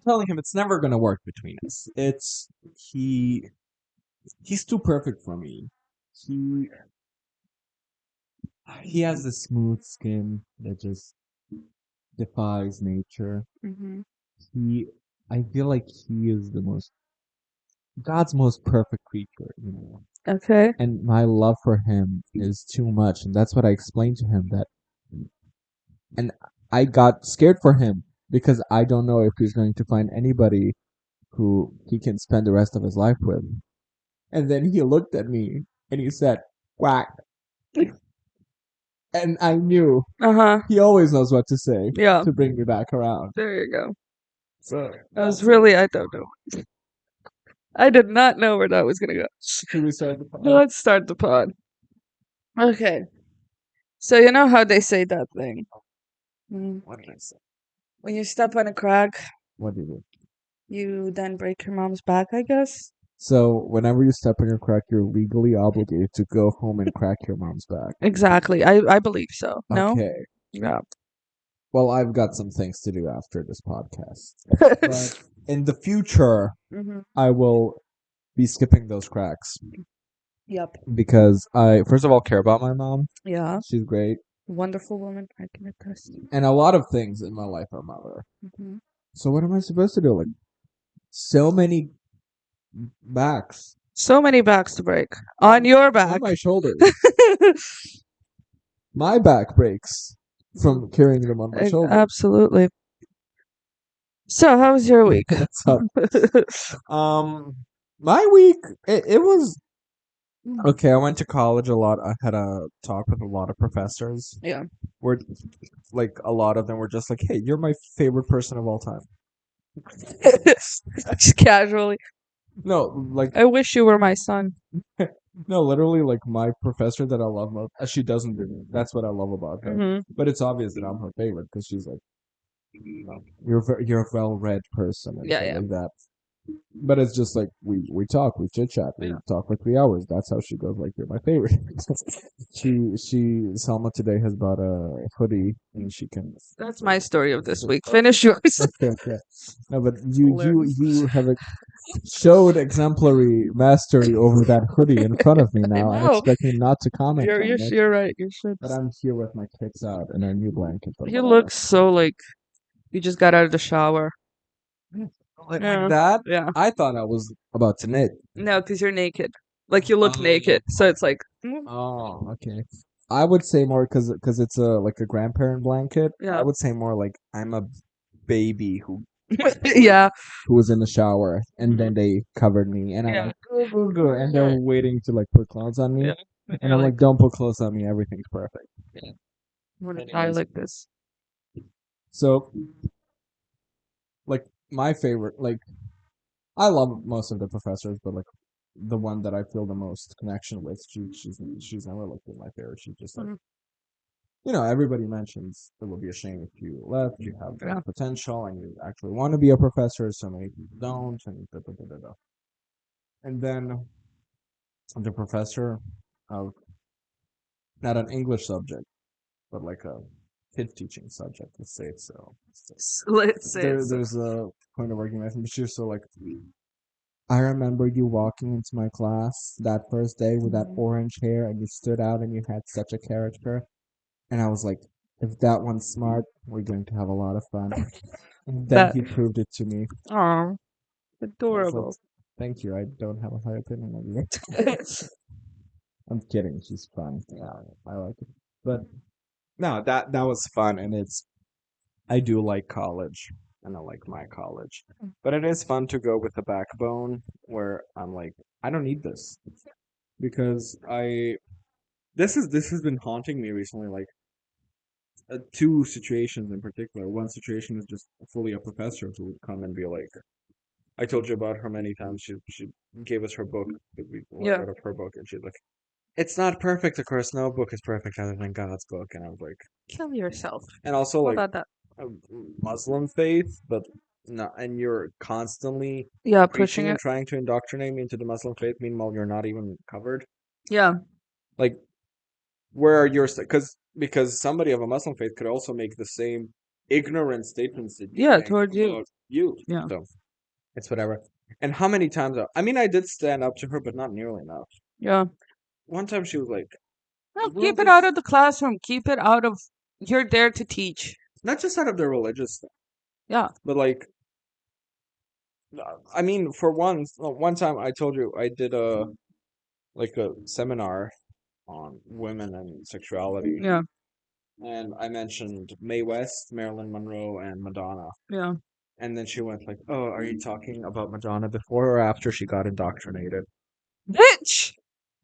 telling him it's never gonna work between us. He's too perfect for me. He he has this smooth skin that just defies nature. Mm-hmm. He I feel like he is the most God's most perfect creature, Okay. And my love for him is too much, and that's what I explained to him that and I got scared for him because I don't know if he's going to find anybody who he can spend the rest of his life with. And then he looked at me and he said, "Quack." And I knew Uh-huh. he always knows what to say Yeah. to bring me back around. There you go. So I was really, I don't know. I did not know where that was gonna go. should we start the pod? Let's start the pod. Okay. So you know how they say that thing? What did I say? When you step on a crack, What did you? you then break your mom's back, I guess. So whenever you step on your crack, you're legally obligated to go home and crack your mom's back. Exactly. I believe so. No? Okay. Yeah. Well, I've got some things to do after this podcast. But in the future, Mm-hmm. I will be skipping those cracks Yep. because I, first of all, care about my mom. Yeah. She's great. Wonderful woman. I can attest. And a lot of things in my life are mother. Mm-hmm. So what am I supposed to do? Like, so many backs So many backs to break. On your back. on my shoulders. My back breaks from carrying them on my shoulders. Absolutely. So, how was your week? That's how. My week, it was okay. I went to college a lot. I had a talk with a lot of professors. Yeah. Where, like, a lot of them were just like, "Hey, you're my favorite person of all time." Just casually. No, like, I wish you were my son. no, literally, like my professor that I love most. She doesn't do me. That's what I love about her. Mm-hmm. But it's obvious that I'm her favorite because she's like, you're a well-read person and Yeah, shit yeah. like that. But it's just like we talk, we chit chat, we Yeah. talk for 3 hours. That's how she goes. Like you're my favorite. Selma today has bought a hoodie and she can. That's my story of this week. Finish yours. Okay, okay. No, but Hilarious. you have showed exemplary mastery over that hoodie in front of me I now and know. expect me not to comment on it. You're right. You should. But I'm here with my kicks out and a new blanket. But You whatever. look so like you just got out of the shower. Like Yeah. that. Yeah. I thought I was about to knit. No, because you're naked. Like you look naked. So it's like Oh, okay. I would say more because it's a like a grandparent blanket. I yeah. would say more like I'm a baby Yeah. who was in the shower and Mhm. then they covered me and I'm Yeah. like go go go and Yeah. they're waiting to like put clothes on me Yeah. and You're I'm like, like don't put clothes on me, everything's perfect. yeah. I'm gonna die Anyways, like this. so like my favorite like I love most of the professors, but like the one that I feel the most connection with, she's never like been my favorite. She's just like Mhm. everybody mentions it would be a shame if you left. You have Yeah. potential and you actually want to be a professor. So many people don't, and da, da, da, da, da. And then the professor of not an English subject, but like a kid teaching subject. Let's say it's so. Let's say it's There's a point of argument, but she's so like. I remember you walking into my class that first day with that orange hair, and you stood out, and you had such a character. And I was like, if that one's smart, we're going to have a lot of fun. And then that. he proved it to me. Oh, I was like, adorable. thank you. I don't have a high opinion of you. I'm kidding. She's fun. Yeah, I like it. But no, that was fun, and I do like college, and I like my college. But it is fun to go with a backbone where I'm like, I don't need this because this has been haunting me recently. Like two situations in particular. One situation is just fully a professor who would come and be like, I told you about her many times. She gave us her book. We Yeah. read of her book, and she's like, "It's not perfect, of course. No book is perfect other than God's book." And I was like, Kill yourself. and also How like about that? a Muslim faith, but no, and you're constantly Yeah, pushing preaching and it. trying to indoctrinate me into the Muslim faith. Meanwhile, you're not even covered. Yeah. Like, where are your because somebody of a Muslim faith could also make the same ignorant statements that you Yeah, make towards you. about you. Yeah. So it's whatever. And how many times? I mean, I did stand up to her, but not nearly enough. Yeah. One time she was like, No, "The keep world it out is of the classroom. Keep it out of. You're there to teach. not just out of the religious stuff, Yeah. but like, I mean, for one time I told you I did a seminar on women and sexuality, Yeah. and I mentioned Mae West, Marilyn Monroe, and Madonna. Yeah. And then she went like, "Oh, are you talking about Madonna before or after she got indoctrinated?" Bitch!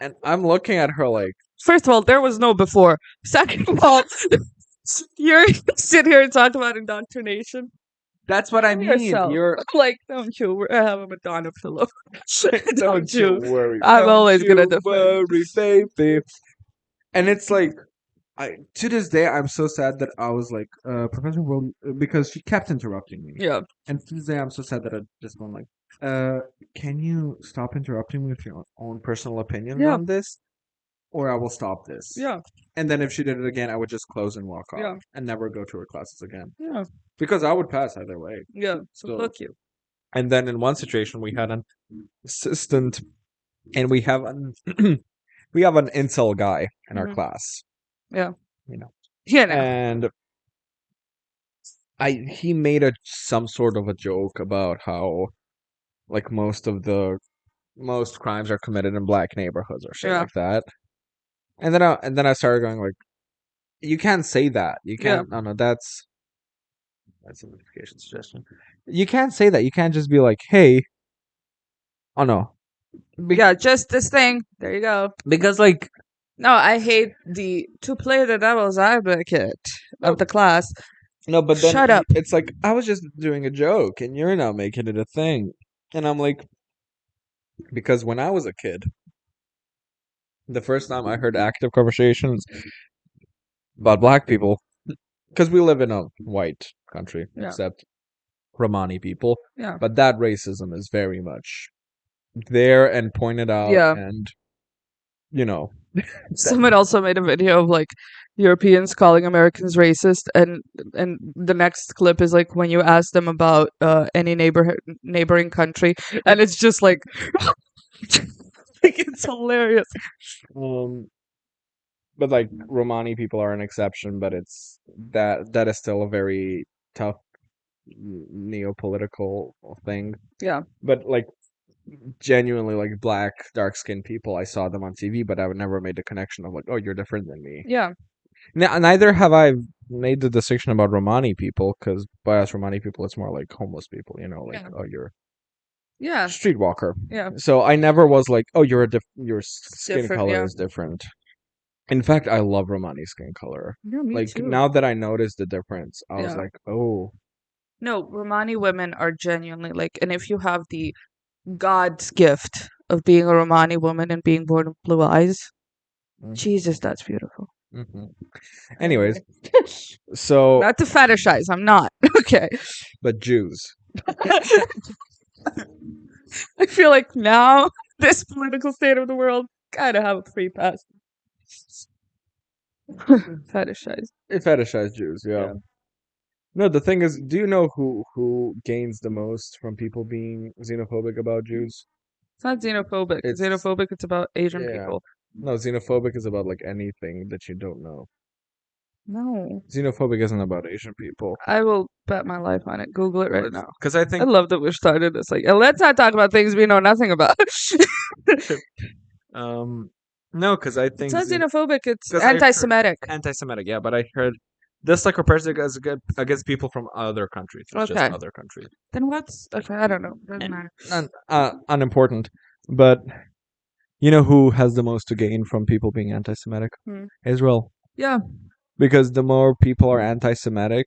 And I'm looking at her like, First of all, there was no before. Second of all, you're sit here and talk about indoctrination. "That's what I Kill mean. yourself. You're Like, don't you have a Madonna pillow. don't you worry, I'm don't always gonna you defend. worry, baby." And it's like, I to this day I'm so sad that I was like, Professor Will, because she kept interrupting me. Yeah. And to this day I'm so sad that I just went like, can you stop interrupting me with your own personal opinions Yeah. on this? Or I will stop this. Yeah. And then if she did it again, I would just close and walk Yeah. off and never go to her classes again. Yeah. Because I would pass either way. Yeah. So So, fuck you. and then in one situation we had an assistant and we have an incel guy in our Mhm. class. Yeah. You know. Yeah. No. And he made some sort of a joke about how like most crimes are committed in black neighborhoods or shit Yeah. like that. And then I started going like, you can't say that. You Yeah. can't. No, that's a notification suggestion. You can't say that. You can't just be like, hey. Oh no. Yeah. Just this thing. There you go. Because like No, I hate to play the devil's advocate no, of the class. no, but then Shut up. it's like I was just doing a joke, and you're now making it a thing, and I'm like, because when I was a kid, the first time I heard active conversations about black people, because we live in a white country, Yeah. except Romani people, Yeah. but that racism is very much there and pointed out, Yeah. and you know, Someone also made a video of like Europeans calling Americans racist, and the next clip is like when you ask them about any neighboring country, and it's just like, like it's hilarious. um, but like Romani people are an exception, but it's that is still a very tough neopolitical thing. Yeah. But like genuinely like black dark skinned people, I saw them on TV, but I would never made the connection of like, oh, you're different than me. Yeah. Neither have I made the distinction about Romani people, because by us Romani people, it's more like homeless people, like, Yeah. oh, you're Yeah. a streetwalker. Yeah. So I never was like, oh, your skin Different. color Yeah. is different. In fact, I love Romani skin color. Yeah. Me Like too. now that I noticed the difference, I was Yeah. like, oh, No, Romani women are genuinely like, and if you have the God's gift of being a Romani woman and being born with blue eyes, Jesus, that's beautiful. mhm. Anyways, so Not to fetishize, I'm not. Okay. but Jews. I feel like now, this political state of the world, gotta have a free pass. Fetishize. It fetishize Jews, yeah. Yeah. No, the thing is, do you know who gains the most from people being xenophobic about Jews? It's not xenophobic. It's Xenophobic, it's about Asian yeah. people. No, xenophobic is about like anything that you don't know. No. Xenophobic isn't about Asian people. I will bet my life on it. Google it right now. Because I I think love that we started this. Like, let's not talk about things we know nothing about. no, because I think It's not xenophobic, it's 'cause I heard- anti-Semitic. anti-Semitic, yeah, but I heard this like comparison against people from other countries. It's just Okay. other countries. Then what's okay? I don't know. Doesn't matter. Unimportant. But you know who has the most to gain from people being anti-Semitic? Hmm. Israel. Yeah. Because the more people are anti-Semitic,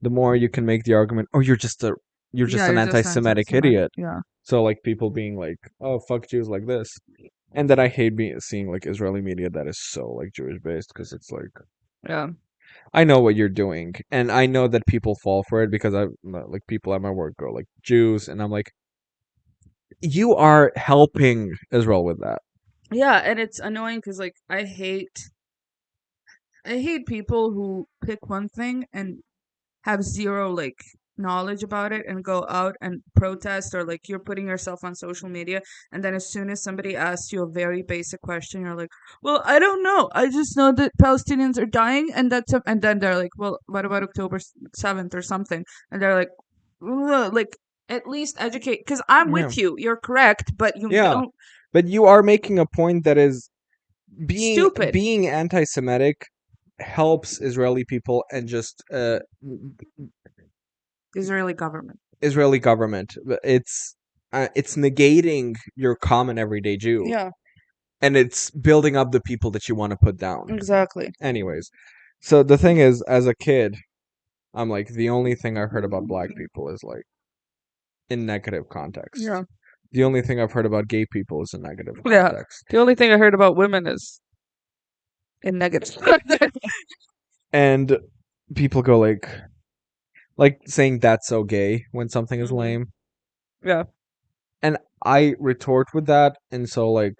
the more you can make the argument, oh, you're just Yeah, an you're just anti-Semitic anti-Semitic. idiot. Yeah. So like people being like, oh, fuck Jews like this. And then I hate seeing like Israeli media that is so like Jewish based, because it's like, Yeah. I know what you're doing, and I know that people fall for it, because I like people at my work go like Jews, and I'm like, you are helping Israel with that. Yeah, and it's annoying because like I hate people who pick one thing and have zero like knowledge about it and go out and protest, or like you're putting yourself on social media, and then as soon as somebody asks you a very basic question, you're like, well, I don't know, I just know that Palestinians are dying, and and then they're like, well, what about October 7th or something, and they're like, "Ugh," like, at least educate, because I'm Yeah. with you, you're correct, but you Yeah. don't. But you are making a point that is Stupid. being anti-Semitic helps Israeli people and just Israeli government. Israeli government. It's negating your common everyday Jew, Yeah, and it's building up the people that you want to put down. exactly. Anyways, so the thing is, as a kid, I'm like, the only thing I heard about black people is like in negative context. Yeah. The only thing I've heard about gay people is in negative Yeah. context. The only thing I heard about women is in negative. And people go like saying that's so gay when something is Mhm. lame. Yeah. And I retort with that, and so I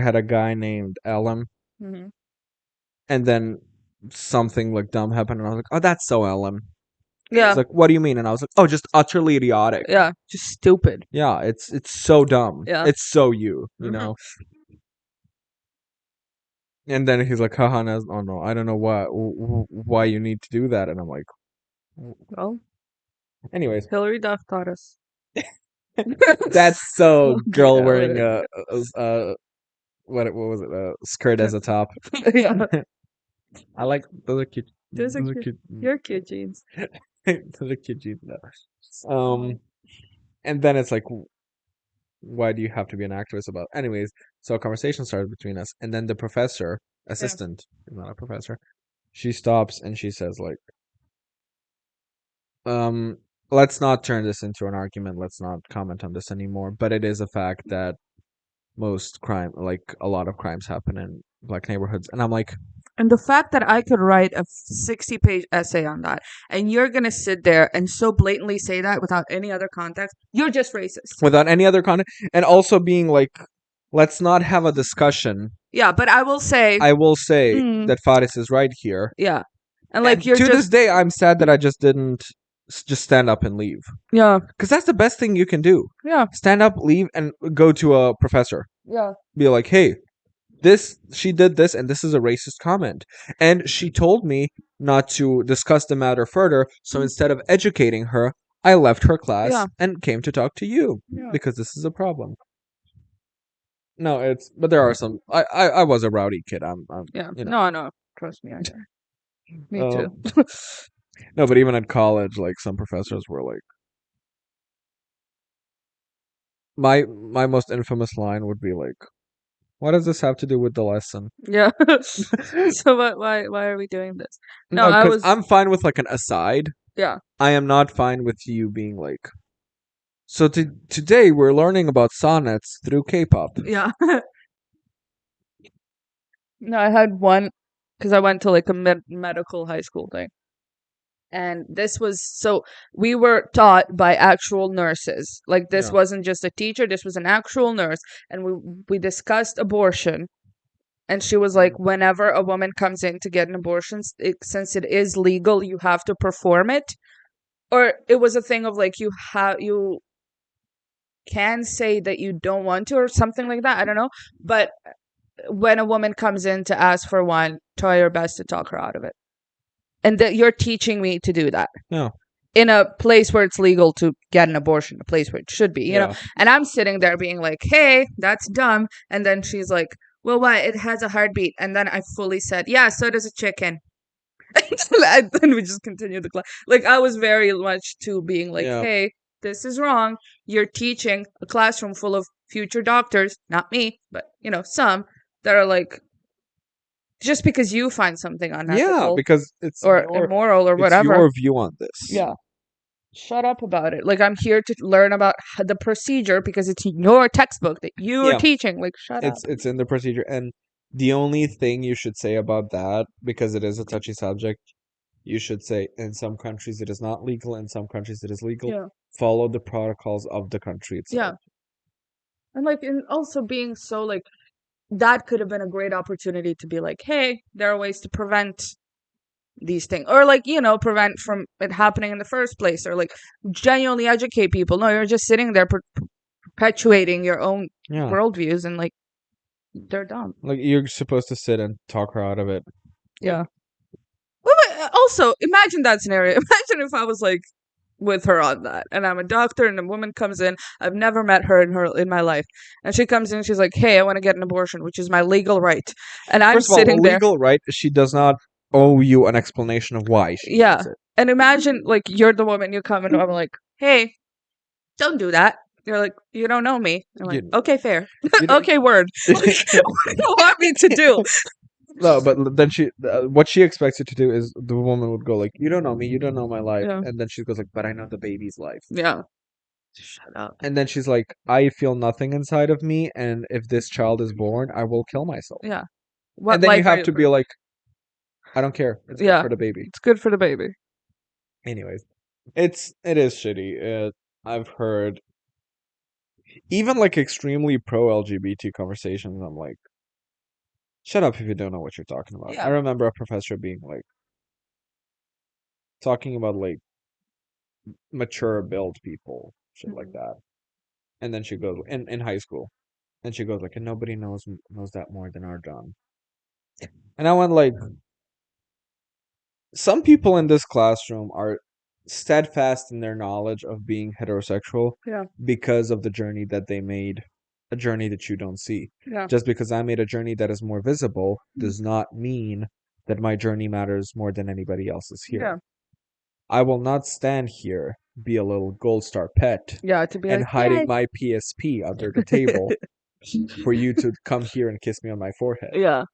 had a guy named Ellen, Hmm. and then something like dumb happened, and I was like, "Oh, that's so Ellen." He's Yeah. like, "What do you mean?" And I was like, "Oh, just utterly idiotic." Yeah. Just stupid. Yeah, it's so dumb. Yeah. It's so you Hmm. know. And then he's like, haha, oh no, I don't know why you need to do that. And I'm like, Well, anyways, Hillary Duff taught us. that's so girl Yeah, wearing whatever. what was it, a skirt as a top. Yeah. I like those are cute. Those are Those are cute. cute. You're cute, jeans. Those are cute jeans. No. And then it's like, why do you have to be an activist about? Anyways, so a conversation started between us, and then the professor, Yeah. assistant, not a professor, she stops and she says like, um, let's not turn this into an argument. Let's not comment on this anymore. But it is a fact that most crime, like a lot of crimes, happen in black neighborhoods. And I'm like, And the fact that I could write a 60-page essay on that, and you're gonna sit there and so blatantly say that without any other context, you're just racist. without any other content, and also being like, let's not have a discussion. Yeah, but I will say, I will say mm, that Faris is right here. yeah, and like And you're to this just, day, I'm sad that I just didn't just stand up and leave. yeah, Because that's the best thing you can do. yeah, Stand up, leave, and go to a professor. yeah, Be like, hey, she did this, and this is a racist comment. And she told me not to discuss the matter further, so instead of educating her, I left her class yeah, and came to talk to you yeah, because this is a problem. No, but there are some. I was a rowdy kid. I'm yeah. you know. No, no, trust me, I know. Me too. Um, no, but even at college, like some professors were like, my most infamous line would be like, "What does this have to do with the lesson?" Yeah. So why are we doing this? No, No, I because was, I'm fine with like an aside. yeah, I am not fine with you being like, so today we're learning about sonnets through K-pop. yeah. No, I had one because I went to like a medical high school thing. And this was, so we were taught by actual nurses. Like this Yeah. wasn't just a teacher, this was an actual nurse. And we discussed abortion. And she was like, whenever a woman comes in to get an abortion, since it is legal, you have to perform it. Or it was a thing of like, you can say that you don't want to, or something like that. I don't know. But when a woman comes in to ask for one, try your best to talk her out of it. And that you're teaching me to do that Yeah. in a place where it's legal to get an abortion, a place where it should be, you know? Yeah. And I'm sitting there being like, hey, that's dumb. And then she's like, well, what? It has a heartbeat. And then I fully said, yeah, so does a chicken. And then we just continued the class. Like, I was very much to being like, Yeah. hey, this is wrong. You're teaching a classroom full of future doctors, not me, but, you know, some that are like, just because you find something Yeah, unethical because or immoral or it's whatever, your view on this. yeah, shut up about it. Like, I'm here to learn about the procedure because it's your textbook that you're Yeah. teaching. Like, shut up. It's in the procedure, and the only thing you should say about that, because it is a touchy subject, you should say in some countries it is not legal, in some countries it is legal. Yeah. Follow the protocols of the country itself. Yeah. And like, and also being so like, that could have been a great opportunity to be like, hey, there are ways to prevent these things, or like, you know, prevent from it happening in the first place, or like genuinely educate people. No, you're just sitting there perpetuating your own Yeah. worldviews, and like they're dumb. Like you're supposed to sit and talk her out of it. Yeah. Well, but also imagine that scenario. Imagine if I was like with her on that, and I'm a doctor, and a woman comes in. I've never met her in my life, and she comes in. She's like, "Hey, I want to get an abortion, which is my legal right," and I'm First of all, a sitting there. legal right, she does not owe you an explanation of why she Yeah. needs it. And imagine like you're the woman, you come and I'm like, "Hey, don't do that." You're like, "You don't know me." I'm like, You, "Okay, fair." you don't- Okay, word. Like, what do you want me to do? No, but then what she expects you to do is the woman would go like, "You don't know me, you don't know my life," Yeah. and then she goes like, "But I know the baby's life," Yeah. Shut up. and then she's like, "I feel nothing inside of me, and if this child is born, I will kill myself." Yeah. And What then you life are have you to be for? like, "I don't care. It's good Yeah. for the baby." It's good for the baby. Anyways, it is shitty. I've heard even like extremely pro LGBT conversations. I'm like, shut up if you don't know what you're talking about. I Yeah. remember a professor being like talking about like mature build people, shit like Mhm. that. And then she goes in high school, and she goes like, and nobody knows that more than our John. And I went like, some people in this classroom are steadfast in their knowledge of being heterosexual Yeah. because of the journey that they made, a journey that you don't see. Yeah. Just because I made a journey that is more visible does not mean that my journey matters more than anybody else's Yeah. here. I will not stand here, be a little gold star pet, Yeah. To be and like, hiding yeah. my PSP under the table for you to come here and kiss me on my forehead. Yeah.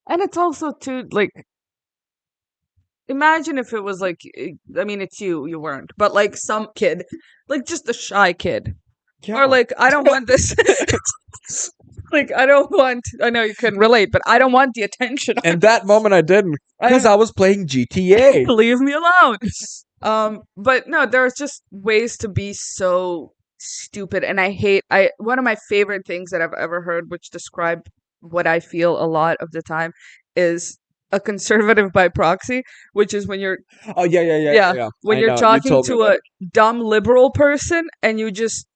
And it's also too like, imagine if it was like, I mean, it's you weren't, but like some kid, like just a shy kid, or Yeah. like I don't want this. Like I don't want. I know you couldn't relate, but I don't want the attention. And that moment I didn't, I because don't I was playing GTA. leave me alone. But no, there's just ways to be so stupid, and I hate. I one of my favorite things that I've ever heard, which describe what I feel a lot of the time, is a conservative by proxy, which is when you're Oh yeah, yeah, yeah, yeah yeah. when I you're know. You talking told me to about a it. dumb liberal person and you just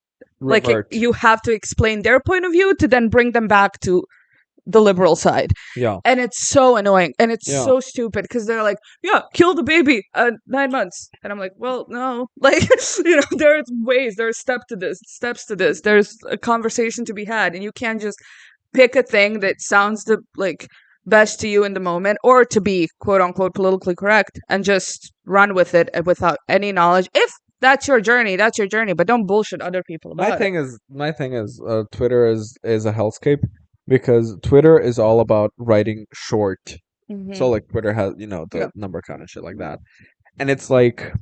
like Revert. you have to explain their point of view to then bring them back to the liberal side, Yeah, and it's so annoying and it's yeah. so stupid because they're like, yeah, kill the baby at 9 months, and I'm like, well, no. Like, you know, there's ways, there's steps to this, there's a conversation to be had, and you can't just pick a thing that sounds the like best to you in the moment, or to be quote unquote politically correct, and just run with it without any knowledge. If that's your journey, but don't bullshit other people about it. Twitter is a hellscape because Twitter is all about writing short. So Mm-hmm. like Twitter has, Yeah. the number count and shit like that. And it's like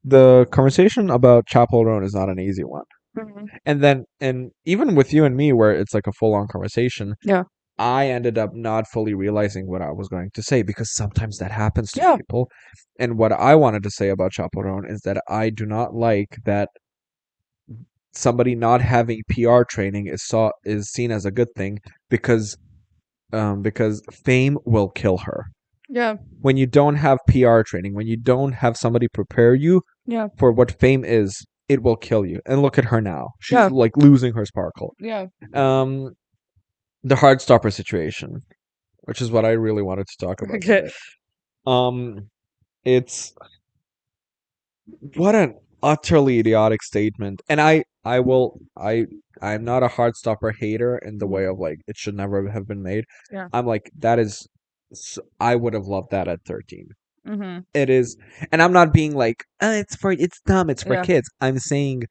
the conversation about Chapel Roan is not an easy one. Hmm. And even with you and me where it's like a full on conversation, Yeah. I ended up not fully realizing what I was going to say because sometimes that happens to Yeah. people. And what I wanted to say about Chaperone is that I do not like that somebody not having PR training is seen as a good thing because fame will kill her. Yeah. When you don't have PR training, when you don't have somebody prepare you Yeah. for what fame is, it will kill you. And look at her now. She's Yeah. like losing her sparkle. Yeah. Um the Heartstopper situation, which is what I really wanted to talk about Okay. today. Um, it's what an utterly idiotic statement, and I'm not a Heartstopper hater in the way Mhm. of like it should never have been made. Yeah. I'm like that is, I would have loved that at 13. Mm-hmm. It is, and I'm not being like it's dumb, it's for Yeah. kids. I'm saying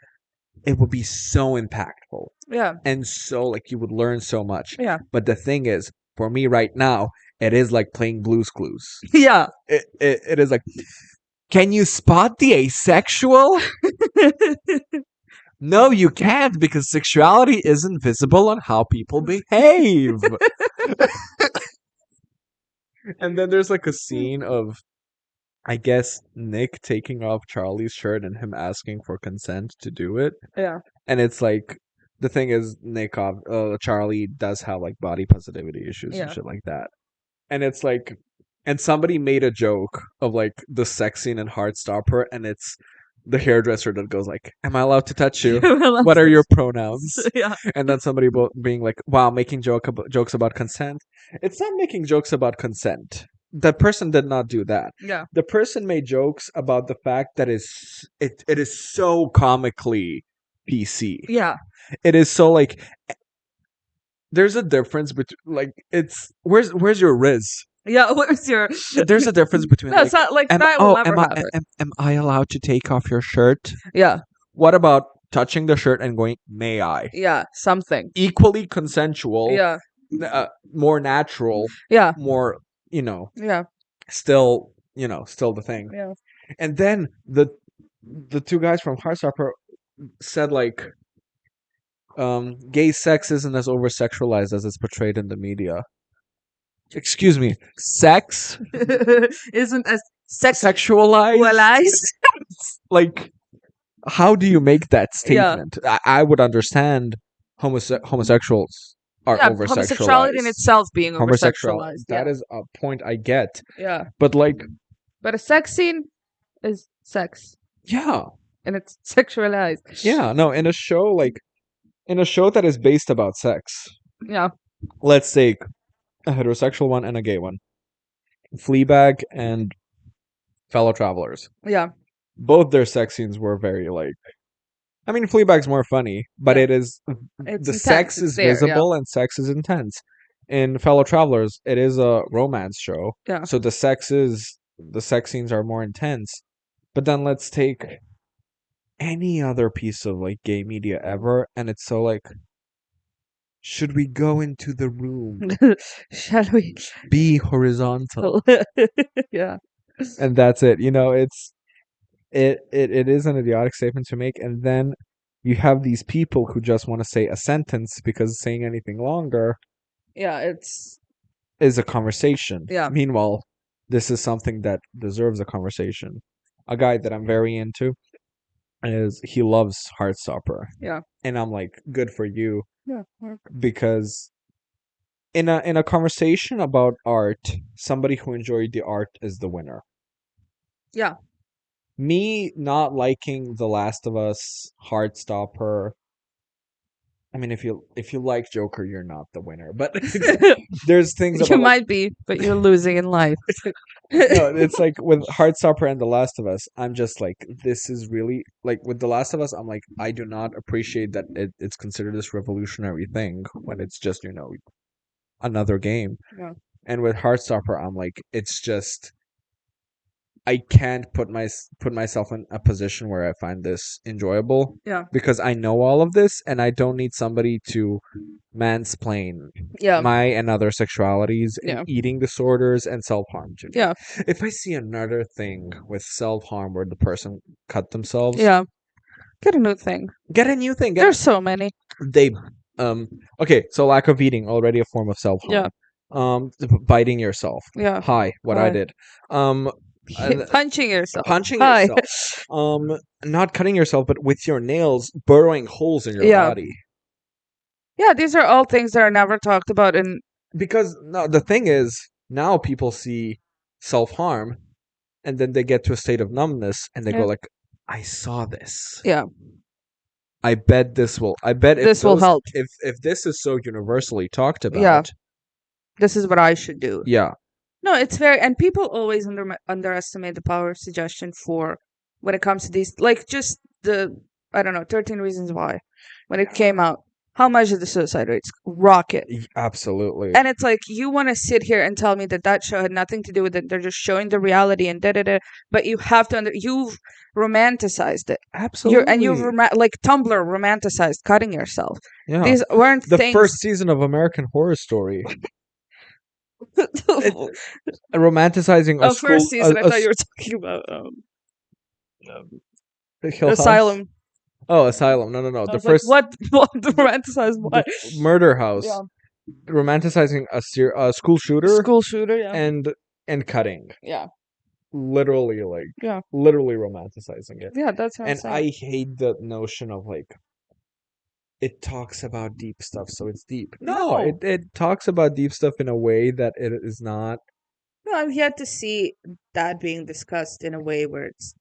it would be so impactful Yeah. and so like you would learn so much. Yeah. But the thing is, for me right now, it is like playing Blue's Clues. Yeah. It is like, can you spot the asexual? No, you can't because sexuality isn't visible on how people behave. And then there's like a scene of, I guess, Nick taking off Charlie's shirt and him asking for consent to do it. Yeah. And it's like, the thing is, Charlie does have like body positivity issues and Yeah. shit like that. And it's like, and somebody made a joke of like the sex scene in Heartstopper, and it's the hairdresser that goes like, "Am I allowed to touch you? What are your pronouns?" Yeah. And then somebody being like, "Wow, making jokes about consent." It's not making jokes about consent. That person did not do that. Yeah. The person made jokes about the fact that it is so comically PC. Yeah. It is so like there's a difference between like it's where's your Riz? Yeah. Where's your? There's a difference between No, it's like not like that will never happen. am I allowed to take off your shirt? Yeah. What about touching the shirt and going, may I? Yeah. Something. Equally consensual, Yeah. more natural, Yeah. more, you know, Yeah. still, still the thing. Yeah. And then the two guys from Heartstopper said like, gay sex isn't as over sexualized as it's portrayed in the media. Excuse me, sex Isn't as sexualized? sexualized. Like, how do you make that Yeah. statement? I would understand homosexuals are Yeah. over Homosexuality in sexualized. itself being over Homosexual, sexualized. that Yeah. is a point I get. Yeah. But like, But a sex scene is sex, yeah, and it's sexualized. yeah, no, in a show that is based about sex, Yeah. let's take a heterosexual one and a gay one, Fleabag and Fellow Travelers. Yeah. Both their sex scenes were very like, I mean, Fleabag's more funny, but Yeah. it is It's the intense. sex It's is there. Yeah. visible and sex is intense. In Fellow Travelers, it is a romance show, Yeah. so the sex scenes are more intense. But then let's take any other piece of like gay media ever, and it's so like, should we go into the room, Shall we? be horizontal, Yeah. and that's it. It is an idiotic statement to make, and then you have these people who just want to say a sentence because saying anything longer Yeah. It's. is a conversation. Yeah. Meanwhile, this is something that deserves a conversation. A guy that I'm very into is he loves Heartstopper. Yeah. And I'm like, good for you, Yeah. because in a conversation about art, somebody who enjoyed the art is the winner. Yeah. Me not liking The Last of Us, Heartstopper. I mean, if you like Joker, you're not the winner. But there's things You about like might be, but you're losing in life. no, it's like with Heartstopper and The Last of Us, I'm just like, this is really like with The Last of Us, I'm like, I do not appreciate that it's considered this revolutionary thing when it's just, another game. Yeah. And with Heartstopper, I'm like, it's just I can't put myself in a position where I find this enjoyable. Yeah. Because I know all of this and I don't need somebody to mansplain Yeah. my and other sexualities and Yeah. eating disorders and self-harm to me. Yeah. If I see another thing with self-harm where the person cut themselves, Yeah. Get a new thing. get a new thing. There's so many. They okay, so lack of eating, already a form of self-harm. Biting yourself. Yeah. Hi, what I Hi. did. And Punching yourself. punching Hi. yourself. Not cutting yourself, but with your nails burrowing holes in your Yeah. body. Yeah, these are all things that are never talked about in. Because no, the thing is, now people see self-harm and then they get to a state of numbness and they Yeah. go like, I saw this. Yeah. I bet if This will help. if this is so universally talked about. Yeah. This is what I should do. Yeah. No, it's very, and people always underestimate the power of suggestion for when it comes to these, like just I don't know, 13 Reasons Why. When it came out, how much did the suicide rates rocket? Absolutely. And it's like, you want to sit here and tell me that show had nothing to do with it. They're just showing the reality and da-da-da. But you have to, you've romanticized it. Absolutely. You've, like Tumblr romanticized cutting yourself. Yeah. These weren't The things. first season of American Horror Story. Romanticizing a school. First season, I thought you were talking about Hill House? Asylum. Oh, Asylum. No. I The was first like, what romanticized why? Murder House. Yeah. Romanticizing a school shooter School shooter, yeah. and cutting. Yeah. Literally literally romanticizing it. Yeah, that's what I'm And saying. I hate the notion of like it talks about deep stuff, so it's deep. No, No. it talks about deep stuff in a way that it is not. Well, I've yet to see that being discussed in a way where it's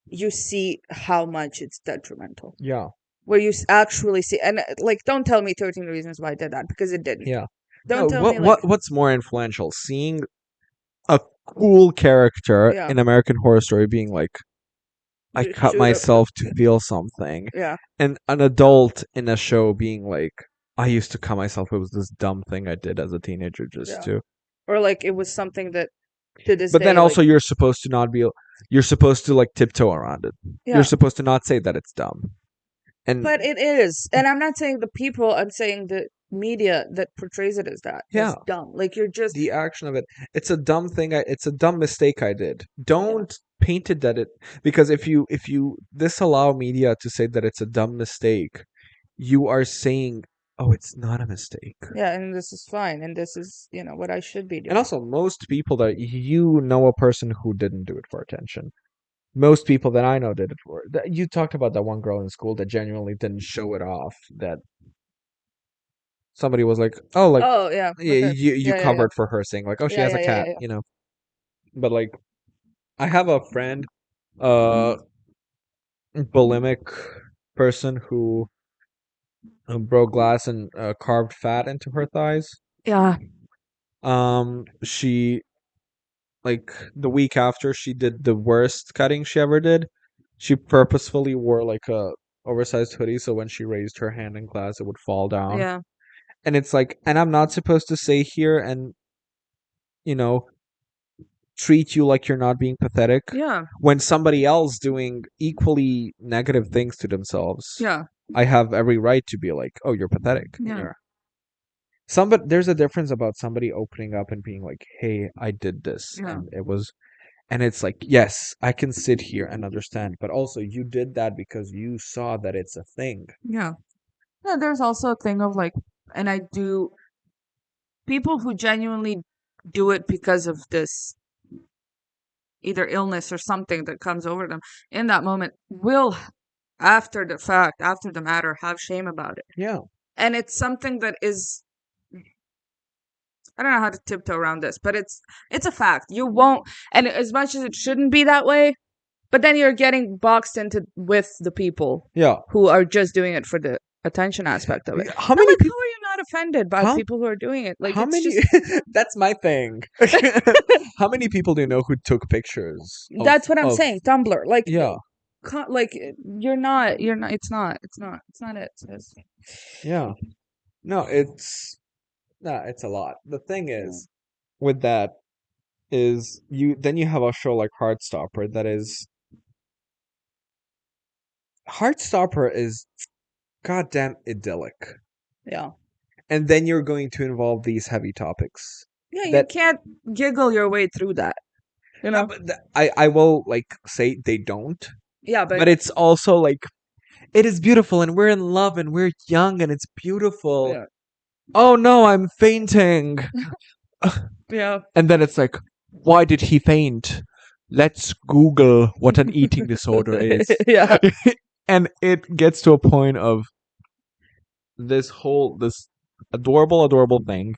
you see how much it's detrimental. Yeah, Where you actually see, and like, don't tell me 13 Reasons Why did that, because it didn't. yeah. Don't No, tell me, like, what's more influential? Seeing a cool character yeah, in American Horror Story being like, I just cut shoot up. myself to feel something, Yeah, and an adult in a show being like, I used to cut myself. It was this dumb thing I did as a teenager just yeah. to. Or like it was something that to this But then day, like, also you're supposed to not be. You're supposed to like tiptoe around it. You're yeah. supposed to not say that it's dumb. And But it is, and I'm not saying the people. I'm saying the media that portrays it as that yeah, is dumb. Like you're just, the action of it. It's a dumb thing. It's a dumb mistake I did. yeah, Don't paint it that it because if you disallow media to say that it's a dumb mistake, you are saying, oh, it's not a mistake. yeah, and this is fine, and this is what I should be And doing. also, most people that you know a person who didn't do it for attention. Most people that I know did it for. You talked about that one girl in school that genuinely didn't show it off. That somebody was like, "Oh, like, Oh yeah, yeah, okay, you yeah, yeah, yeah, covered for her, saying like, oh, she yeah, has yeah, a yeah, cat," yeah, yeah. But like, I have a friend, uh, bulimic person who broke glass and carved fat into her thighs. Yeah, She like the week after she did the worst cutting she ever did, she purposefully wore like a oversized hoodie so when she raised her hand in class it would fall down. yeah, And it's like, and I'm not supposed to say here and you know treat you like you're not being pathetic yeah, when somebody else doing equally negative things to themselves. yeah, I have every right to be like, oh, you're pathetic. yeah, Somebody, there's a difference about somebody opening up and being like, hey, I did this yeah, and it was. And it's like, yes, I can sit here and understand, but also you did that because you saw that it's a thing. yeah. Yeah, there's also a thing of like, and I do people who genuinely do it because of this either illness or something that comes over them in that moment will, after the fact, after the matter, have shame about it. Yeah. And it's something that is, I don't know how to tiptoe around this, but it's a fact. You won't, and as much as it shouldn't be that way, but then you're getting boxed into with the people Yeah. who are just doing it for the attention aspect of it. How And many like, how people? are you not offended by How people who are doing it? Like, how it's many? just That's my thing. How many people do you know who took pictures that's what I'm of? saying. Tumblr, like, Yeah. like you're not. It's not it. It's, Yeah. No, it's a lot. The thing yeah, is with that is you have a show like Heartstopper that is Heartstopper is goddamn idyllic. yeah, And then you're going to involve these heavy topics yeah. You that can't giggle your way through that. You no, know. but I will like say they don't, Yeah, but but it's also like it is beautiful and we're in love and we're young and it's beautiful. yeah, Oh no, I'm fainting. yeah, And then it's like, why did he faint? Let's Google what an eating disorder is. yeah, And it gets to a point of this adorable thing.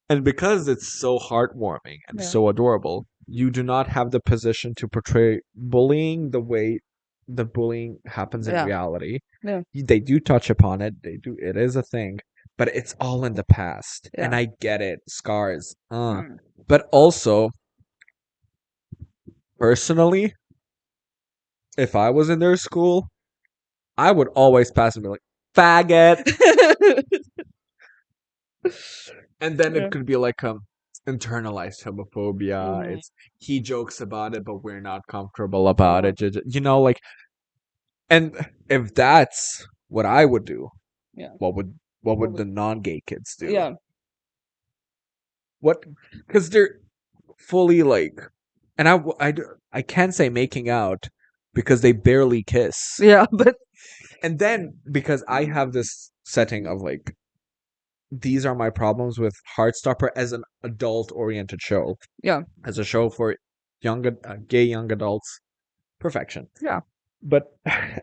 And because it's so heartwarming and yeah, so adorable, you do not have the position to portray bullying the way the bullying happens in yeah, reality. yeah, They do touch upon it. They do. It is a thing, but it's all in the past. And yeah. I get it. Scars. Mm. But also, personally, if I was in their school, I would always pass and be like, faggot. And then Yeah. it could be like internalized homophobia. Mhm. It's he jokes about it, but we're not comfortable about Yeah. it. Like, and if that's what I would do, Yeah. what would Well, the non-gay kids do? yeah. What? Because they're fully like, and I can't say making out because they barely kiss. Yeah, but And then because I have this setting of like these are my problems with Heartstopper as an adult-oriented show, yeah. as a show for gay young adults, perfection. Yeah. But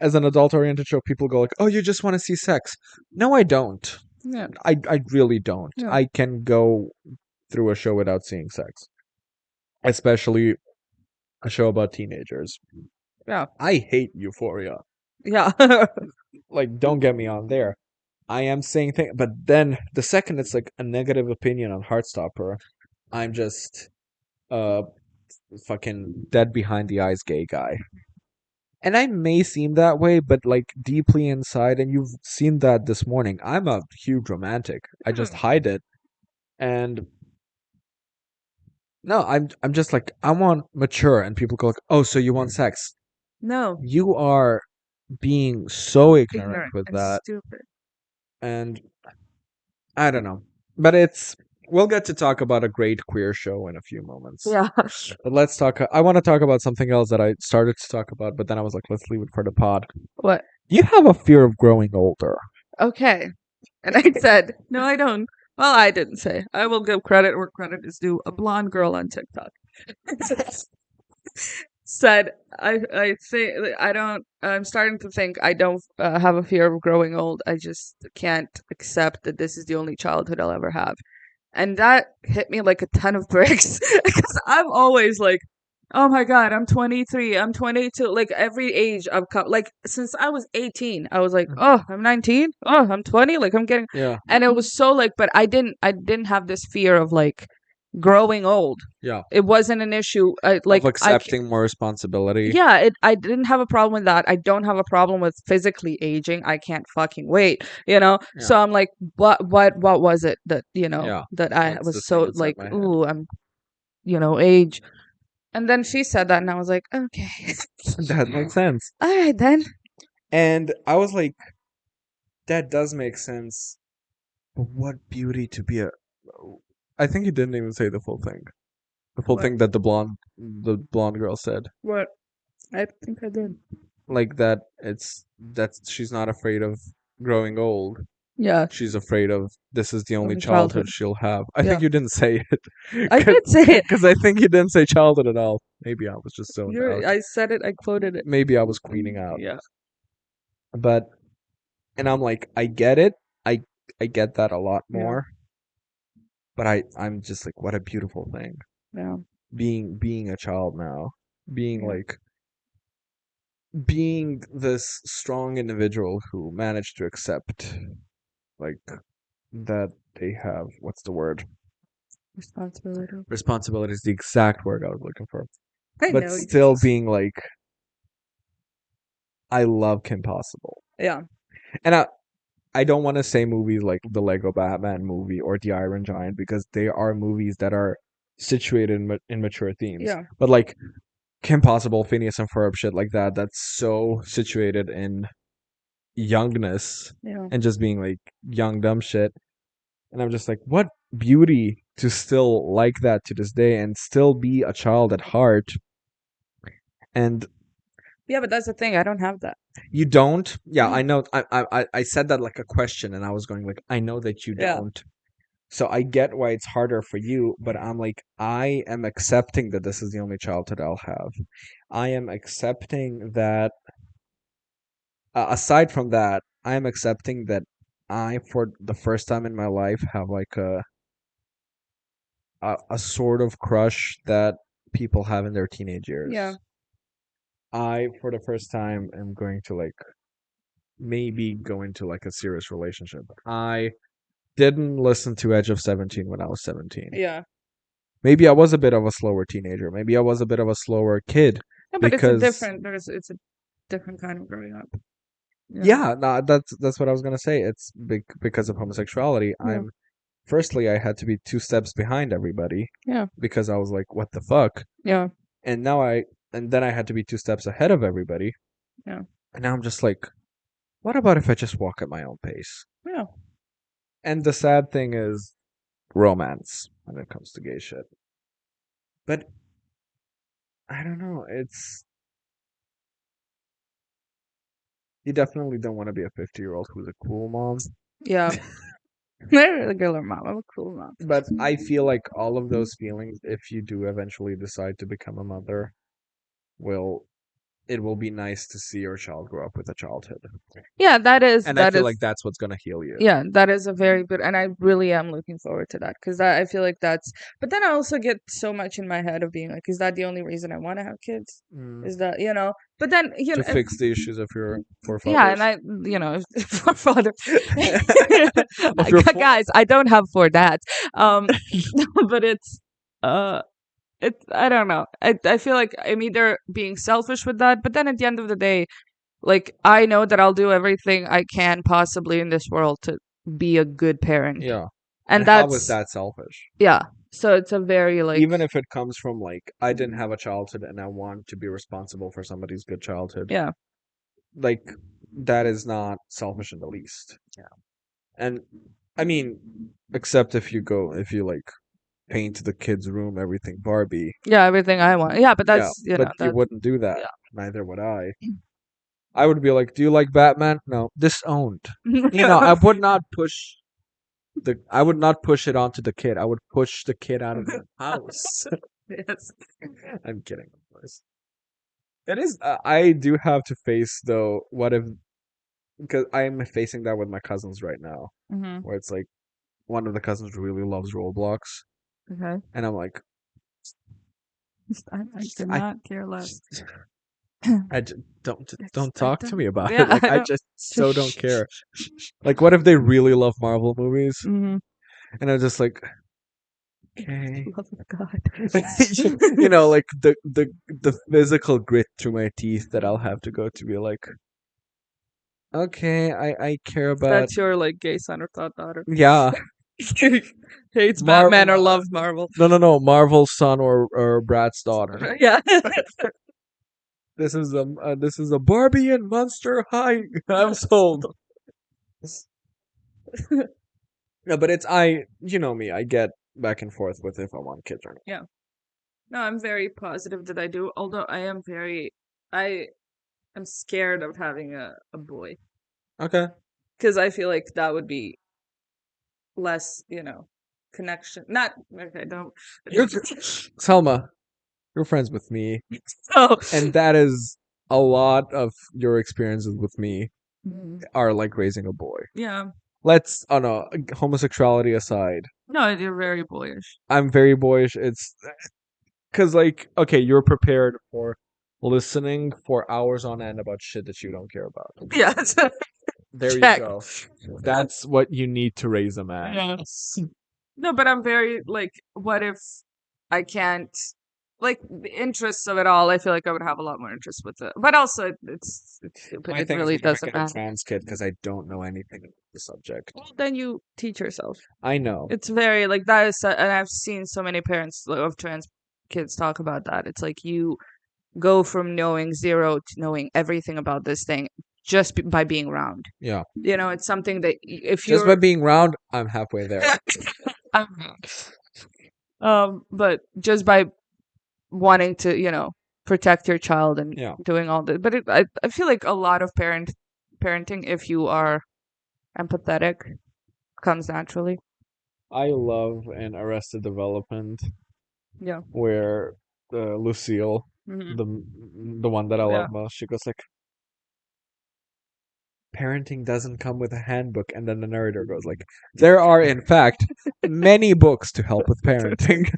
as an adult-oriented show, people go like, "Oh, you just want to see sex?" No, I don't. Yeah. I really don't. Yeah. I can go through a show without seeing sex. especially a show about teenagers. Yeah. I hate Euphoria. Yeah. Like, don't get me on there. I am saying things, but then the second it's like a negative opinion on Heartstopper, I'm just uh fucking dead behind the eyes gay guy. And I may seem that way, but like deeply inside, and you've seen that this morning, I'm a huge romantic. I just Hmm. hide it. And no, I'm just like I want mature, and people go like, "Oh, so you want sex?" No. You are being so ignorant Ignorant with and that, stupid. and I don't know. But it's we'll get to talk about a great queer show in a few moments. Yeah. But let's talk. I want to talk about something else that I started to talk about, but then I was like, let's leave it for the pod. What? You have a fear of growing older. Okay. And I said, no, I don't. Well, I didn't say. I will give credit where credit is due. A blonde girl on TikTok said, I say, I don't, I'm starting to think I don't have a fear of growing old. I just can't accept that this is the only childhood I'll ever have. And that hit me like a ton of bricks because I'm always like, oh my God, I'm 23, I'm 22. Like every age I've come, like since I was 18, I was like, oh, I'm 19, oh, I'm 20. Like I'm getting, Yeah, and it was so like, but I didn't have this fear of like growing old. yeah. It wasn't an issue. Of Like accepting more responsibility. yeah, I didn't have a problem with that. I don't have a problem with physically aging. I can't fucking wait, you know? Yeah, So I'm like, what was it that, yeah. that I What's was this thing so inside like, my head? ooh, I'm, age. And then she said that and I was like, okay. That makes sense. All right then. And I was like, that does make sense. But what beauty to be a. I think he didn't even say the full thing. The full What? thing that the blonde girl said. What? I think I did. Like that she's not afraid of growing old. Yeah. She's afraid of this is the only Only childhood childhood. she'll have. I Yeah. think you didn't say it. I did say it. Because I think you didn't say childhood at all. Maybe I was just zoned out. I said it. I quoted it. Maybe I was queening out. Yeah. But and I'm like, I get it. I I get that a lot Yeah. more. But I'm just like, what a beautiful thing. Yeah. Being a child now. Being Yeah. like being this strong individual who managed to accept like that they have what's the word? Responsibility. Responsibility is the exact word I was looking for. I But know. still being like, I love Kim Possible. Yeah. And I don't want to say movies like the Lego Batman movie or the Iron Giant because they are movies that are situated in mature themes. Yeah. But like Kim Possible, Phineas and Ferb, shit like that, that's so situated in youngness Yeah. and just being like young dumb shit. And I'm just like, what beauty to still like that to this day and still be a child at heart. And Yeah, but that's the thing. I don't have that. you don't? Yeah, I No. know. I said that like a question, and I was going like, I know that you Yeah. don't. So I get why it's harder for you, but I'm like, I am accepting that this is the only childhood I'll have. I am accepting that. Aside from that, I am accepting that I, for the first time in my life, have like a sort of crush that people have in their teenage Yeah. years. I, for the first time, am going to like maybe go into like a serious relationship. I didn't listen to Edge of 17 when I was 17. Yeah. Maybe I was a bit of a slower teenager. Maybe I was a bit of a slower kid Yeah, but because it's a different kind of growing up. Yeah. yeah, nah, that's what I was gonna say. It's because of homosexuality. Yeah. Firstly I had to be two steps behind everybody Yeah. because I was like, what the fuck? Yeah. And and then I had to be two steps ahead of everybody. Yeah. And now I'm just like, what about if I just walk at my own pace? Yeah. And the sad thing is romance when it comes to gay shit. But I don't know. It's you definitely don't want to be a 50-year-old who's a cool mom. Yeah. They're the girl or mom. I'm a cool mom. But I feel like all of those feelings, if you do eventually decide to become a mother, will it will be nice to see your child grow up with a childhood. Yeah, And I feel like that's what's gonna heal you. yeah, that is a very good, and I really am looking forward to that because I feel like that's. But then I also get so much in my head of being like, is that the only reason I want to have kids? Mm. Is that But then To fix the issues of your yeah, and forefathers. I for father, Of your guys, I don't have four dads. Um, but uh, it's I don't know. I feel like I'm either being selfish with that, but then at the end of the day, like I know that I'll do everything I can possibly in this world to be a good parent. Yeah. And And how is that's that selfish? yeah. So it's a very like Even if it comes from like I didn't have a childhood and I want to be responsible for somebody's good childhood. yeah. Like that is not selfish in the least. Yeah. And I mean, except if you like paint the kid's room everything Barbie. Yeah, everything I want. Yeah, but Yeah, that's but you that wouldn't do that. yeah. Neither would I. I would be like, "Do you like Batman?" No, disowned. I would not push I would not push it onto the kid. I would push the kid out of the house. Yes. I'm kidding, of course. It is. I do have to face though. What if? Because I'm facing that with my cousins right now, Mm-hmm. where it's like one of the cousins really loves Roblox, Okay. and I'm like, I could I, not care less. don't I talk to don't. me about Yeah, it. Like I I don't. just so don't Just. care. Like, what if they really love Marvel movies, Mm-hmm. and I'm just like, okay, Love of God. like the physical grit through my teeth that I'll have to go to be like, okay, I care about That's your like gay son or thought daughter. yeah, Hates Batman Marvel. or loves Marvel. No, Marvel's son or Brad's daughter. Yeah. This is a Barbie and Monster High household. No, but it's you know me, I get back and forth with if I want kids or not. Yeah. No, I'm very positive that I do. Although I am scared of having a boy Okay. because I feel like that would be less, connection. Not okay. Don't. You're Selma, you're friends with me, So. and that is a lot of your experiences with me Mhm. are like raising a boy. Yeah. Let's, oh no, homosexuality aside, No, you're very boyish. I'm very boyish. It's because, like, okay, you're prepared for listening for hours on end about shit that you don't care about. Yes. There you Check. go. That's what you need to raise a man. Yes. No, but I'm very like, what if I can't like the interests of it all? I feel like I would have a lot more interest with it, but also it's stupid. My It thing is really we can't doesn't get a matter. trans kid because I don't know anything about the subject. Well, then you teach yourself. I know. It's very like that is, and I've seen so many parents of trans kids talk about that. It's like you go from knowing zero to knowing everything about this thing just by being around. Yeah. It's something that if Just by you're being round, I'm halfway there. but just by wanting to, protect your child and Yeah. doing all this. But I feel like a lot of parenting, if you are empathetic, comes naturally. I love an Arrested Development Yeah. where Lucille, Hmm. the one that I Yeah. love most, she goes like, "Parenting doesn't come with a handbook," and then the narrator goes like, "There are in fact many books to help with parenting."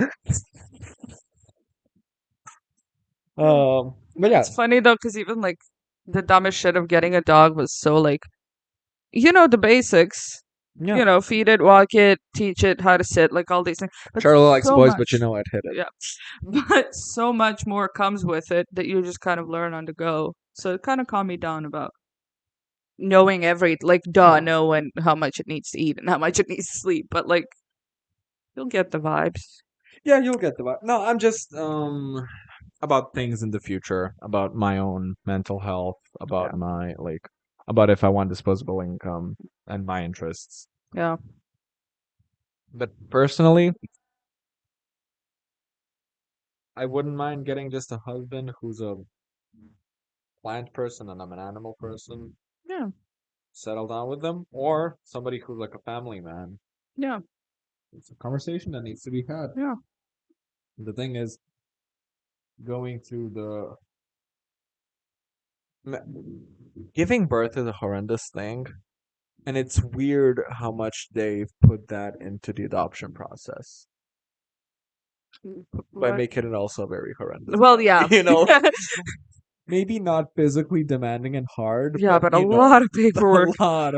But yeah, It's funny though, because even like the dumbest shit of getting a dog was so like, the basics. yeah. Feed it, walk it, teach it how to sit, like all these things. But Charlotte likes so boys, but you much. know I'd hit it. Yeah. But so much more comes with it that you just kind of learn on the go. So it kind of calmed me down about knowing like Yeah. know when how much it needs to eat and how much it needs to sleep. But like you'll get the vibes. Yeah, you'll get the vibe. No, I'm just about things in the future, about my own mental health, Yeah. about my like about if I want disposable income and my interests. Yeah. But personally, I wouldn't mind getting just a husband who's a plant person and I'm an animal person, Yeah. settle down with them, or somebody who's like a family man. Yeah. It's a conversation that needs to be had. Yeah. The thing is, going through the Giving birth is a horrendous thing, and it's weird how much they've put that into the adoption process by What? making it also very horrendous. Well, yeah. You know, maybe not physically demanding and hard, Yeah, but but a you know, lot of a paperwork. lot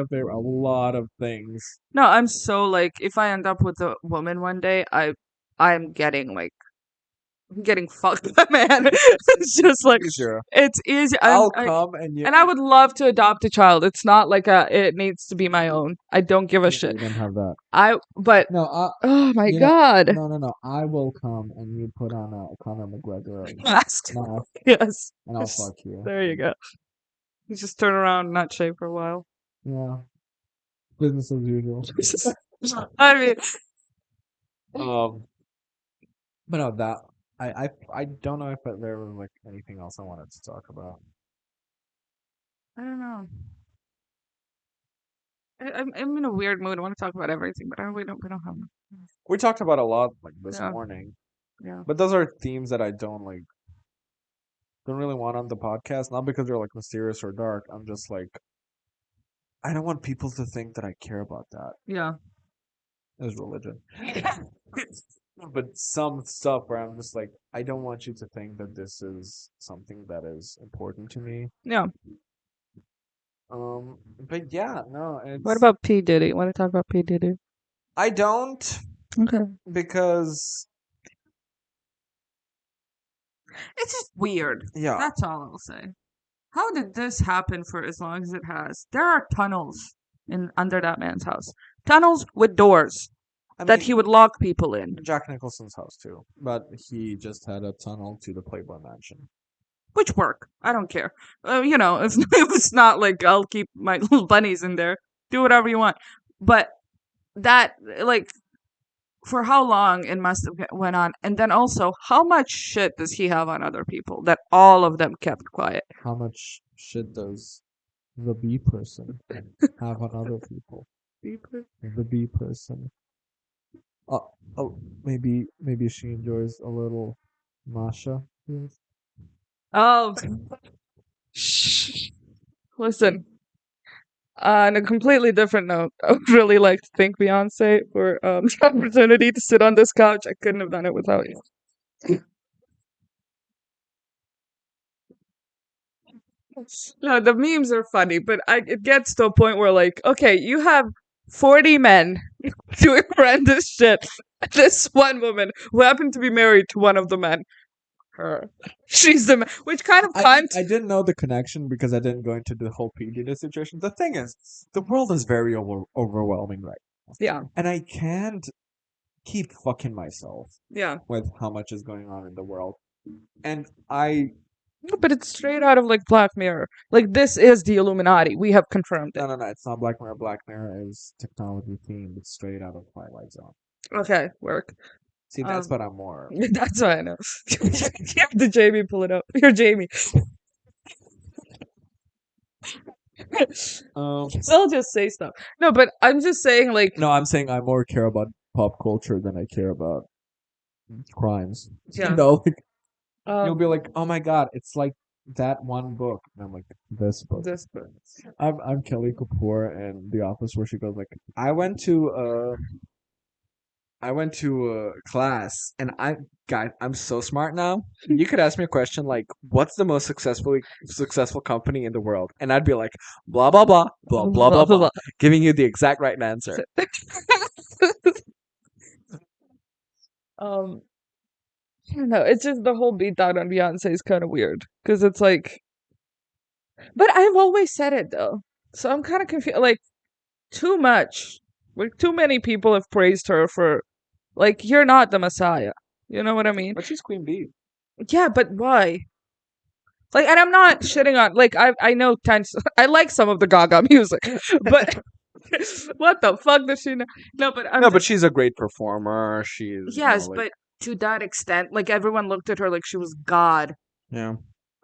of things. No, I'm so like, if I end up with a woman one day, I'm getting like, I'm getting fucked by man. It's just like, Easier. it's easy. I'll come and you. And I would love to adopt a child. It's not like it needs to be my own. I don't give a Yeah, shit. we don't have that. But No, oh my you know, god, no. I will come and you put on a Conor McGregor mask. mask, Yes. and I'll fuck you. There you go. You just turn around and not shave for a while. Yeah, business as usual. I mean, Um, but no, that I don't know if there was like anything else I wanted to talk about. I don't know. I'm in a weird mood. I want to talk about everything, but we don't have. We talked about a lot like this Yeah, morning, yeah, but those are themes that I don't really want on the podcast. Not because they're like mysterious or dark. I'm just like I don't want people to think that I care about that yeah, as religion. But some stuff where I'm just like, I don't want you to think that this is something that is important to me. yeah. But yeah, no, What it's about P Diddy? Want to talk about P Diddy? I don't Okay. because It's just weird. yeah, That's all I'll say. How did this happen for as long as it has? There are tunnels in under that man's house. Tunnels with doors I that he mean would lock people in. Jack Nicholson's house too, but he just had a tunnel to the Playboy Mansion. Which work. I don't care. You know, it's not like I'll keep my little bunnies in there. Do whatever you want. But that, like, for how long it must have went on, and then also, how much shit does he have on other people that all of them kept quiet? How much shit does the bee person have on other people? The bee person. Oh, maybe she enjoys a little Masha. Yes. Oh, shh. Listen. On a completely different note, I would really like to thank Beyonce for the opportunity to sit on this couch. I couldn't have done it without you. No, the memes are funny, but it gets to a point where, like, okay, you have 40 men doing horrendous shit. This one woman who happened to be married to one of the men, her, she's the man, which kind of cunt. I didn't know the connection because I didn't go into the whole PDD situation. The thing is, the world is very overwhelming right now, Yeah, and I can't keep fucking myself yeah. with how much is going on in the world. And I No, but it's straight out of like Black Mirror. Like this is the Illuminati. We have confirmed it. no, it's not Black Mirror. Black Mirror is technology themed. It's straight out of Twilight Zone. Okay, work. See, that's what I'm more. That's what I know. You have to Jamie pull it up. You're Jamie. They'll just say stuff. No, but I'm just saying, like, No, I'm saying I more care about pop culture than I care about crimes. yeah. You know, like you'll Um, be like, oh my god, it's like that one book, and I'm like, this book. this, but I'm Kelly Kapoor in The Office where she goes like, I went to a class and I'm so smart now. You could ask me a question like, what's the most successful company in the world? And I'd be like, blah blah blah blah blah blah blah, giving you the exact right answer. um, I don't know. It's just the whole beatdown on Beyonce is kind of weird because it's like, but I've always said it though, so I'm kind of confused. Like, too much. Like, too many people have praised her for, like, you're not the Messiah. You know what I mean? But she's Queen Bee. Yeah, but why? Like, and I'm not shitting on, like, I know I like some of the Gaga music, but what the fuck does she know? No, but No, but she's a great performer. She's yes, but to that extent, like, everyone looked at her like she was God. yeah.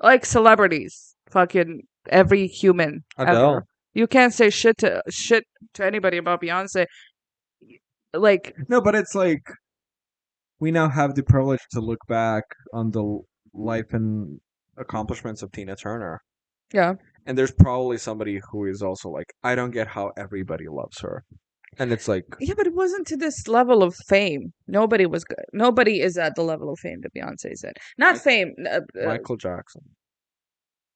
Like celebrities, fucking every human Adele. ever. You can't say shit to anybody about Beyonce. Like, No, but it's like we now have the privilege to look back on the life and accomplishments of Tina Turner. Yeah. And there's probably somebody who is also like, I don't get how everybody loves her. And it's like, Yeah, but it wasn't to this level of fame. Nobody was good. Nobody is at the level of fame that Beyonce is at. Not Mike, fame, Michael Jackson.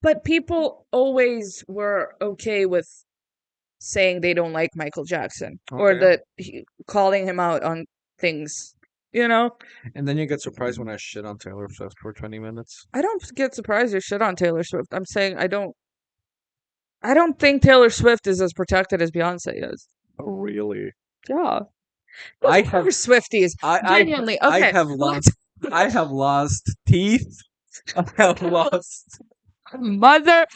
but people always were okay with saying they don't like Michael Jackson or Okay. that calling him out on things. You know, And then you get surprised when I shit on Taylor Swift for 20 minutes. I don't get surprised or shit on Taylor Swift. I'm saying I don't. I don't think Taylor Swift is as protected as Beyonce is. Oh, really? Yeah, I those have poor Swifties. Genuinely. I Okay, have let's. lost I have lost teeth. I have lost Mother,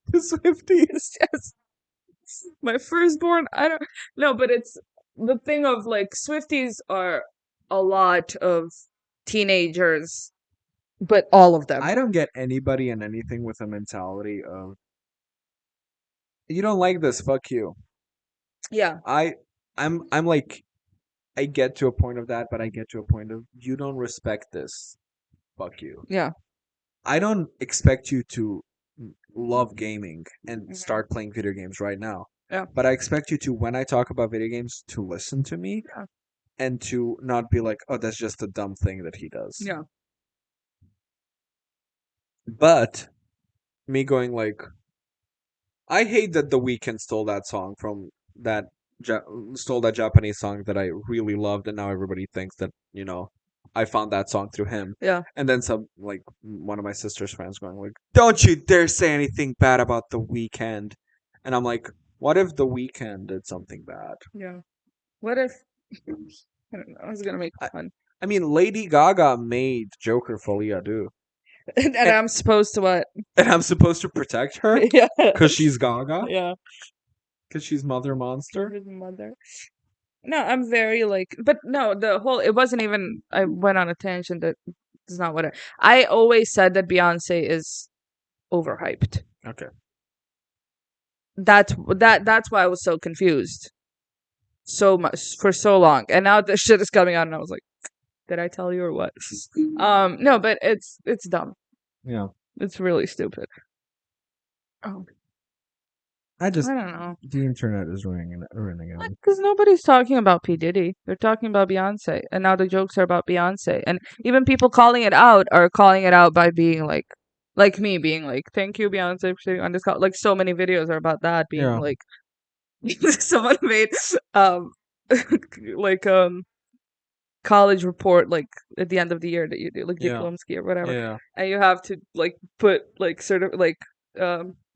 the Swifties. yes, my firstborn. I don't know, but it's the thing of like Swifties are a lot of teenagers, but all of them. I don't get anybody and anything with a mentality of you don't like this, fuck you. Yeah, I I'm like I get to a point of that, but I get to a point of you don't respect this, fuck you. yeah, I don't expect you to love gaming and mhm, start playing video games right now. yeah, But I expect you to, when I talk about video games, to listen to me yeah, and to not be like, oh, that's just a dumb thing that he does. yeah, But me going like, I hate that The Weeknd stole that song from that ja- stole that Japanese song that I really loved, and now everybody thinks that I found that song through him. yeah, And then some like one of my sister's friends going like, "Don't you dare say anything bad about The Weeknd," and I'm like, "What if The Weeknd did something bad?" yeah. What if I don't know? I was gonna make I, fun, I mean, Lady Gaga made Joker Folia do, and and I'm supposed to what? and I'm supposed to protect her Yeah, because she's Gaga, yeah. because she's Mother Monster. His mother. No, I'm very like, but no, the whole it wasn't even. I went on a tangent that is not what I always said that Beyonce is overhyped. Okay. That's why I was so confused so much for so long, and now this shit is coming out, and I was like, did I tell you or what? No, but it's dumb. Yeah. It's really stupid. Oh, I I just don't know. the internet is ruining it. Because nobody's talking about P. Diddy. They're talking about Beyonce. And now the jokes are about Beyonce. And even people calling it out are calling it out by being like me being like, thank you, Beyonce, for sitting on this call. Like, so many videos are about that being Yeah. like, someone made, um, like, college report, like, at the end of the year that you do, like, Yeah. diplomski or whatever. Yeah. And you have to, like, put, like, sort of, like,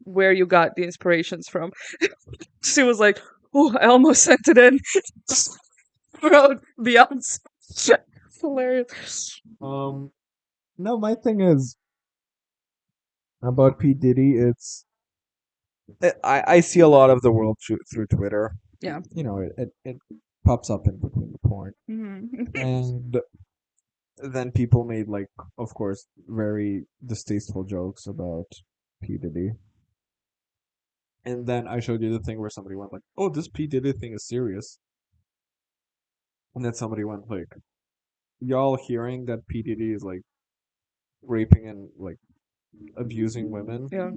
where you got the inspirations from. She was like, "Oh, I almost sent it in." Wrote Beyonce. Hilarious. Um. No, my thing is about P Diddy. I see a lot of the world through Twitter. Yeah. It pops up in between the porn, Mhm. and then people made like, of course, very distasteful jokes about P Diddy. And then I showed you the thing where somebody went like, "Oh, this P Diddy thing is serious," and then somebody went like, "Y'all hearing that P Diddy is like raping and like abusing women?" Yeah.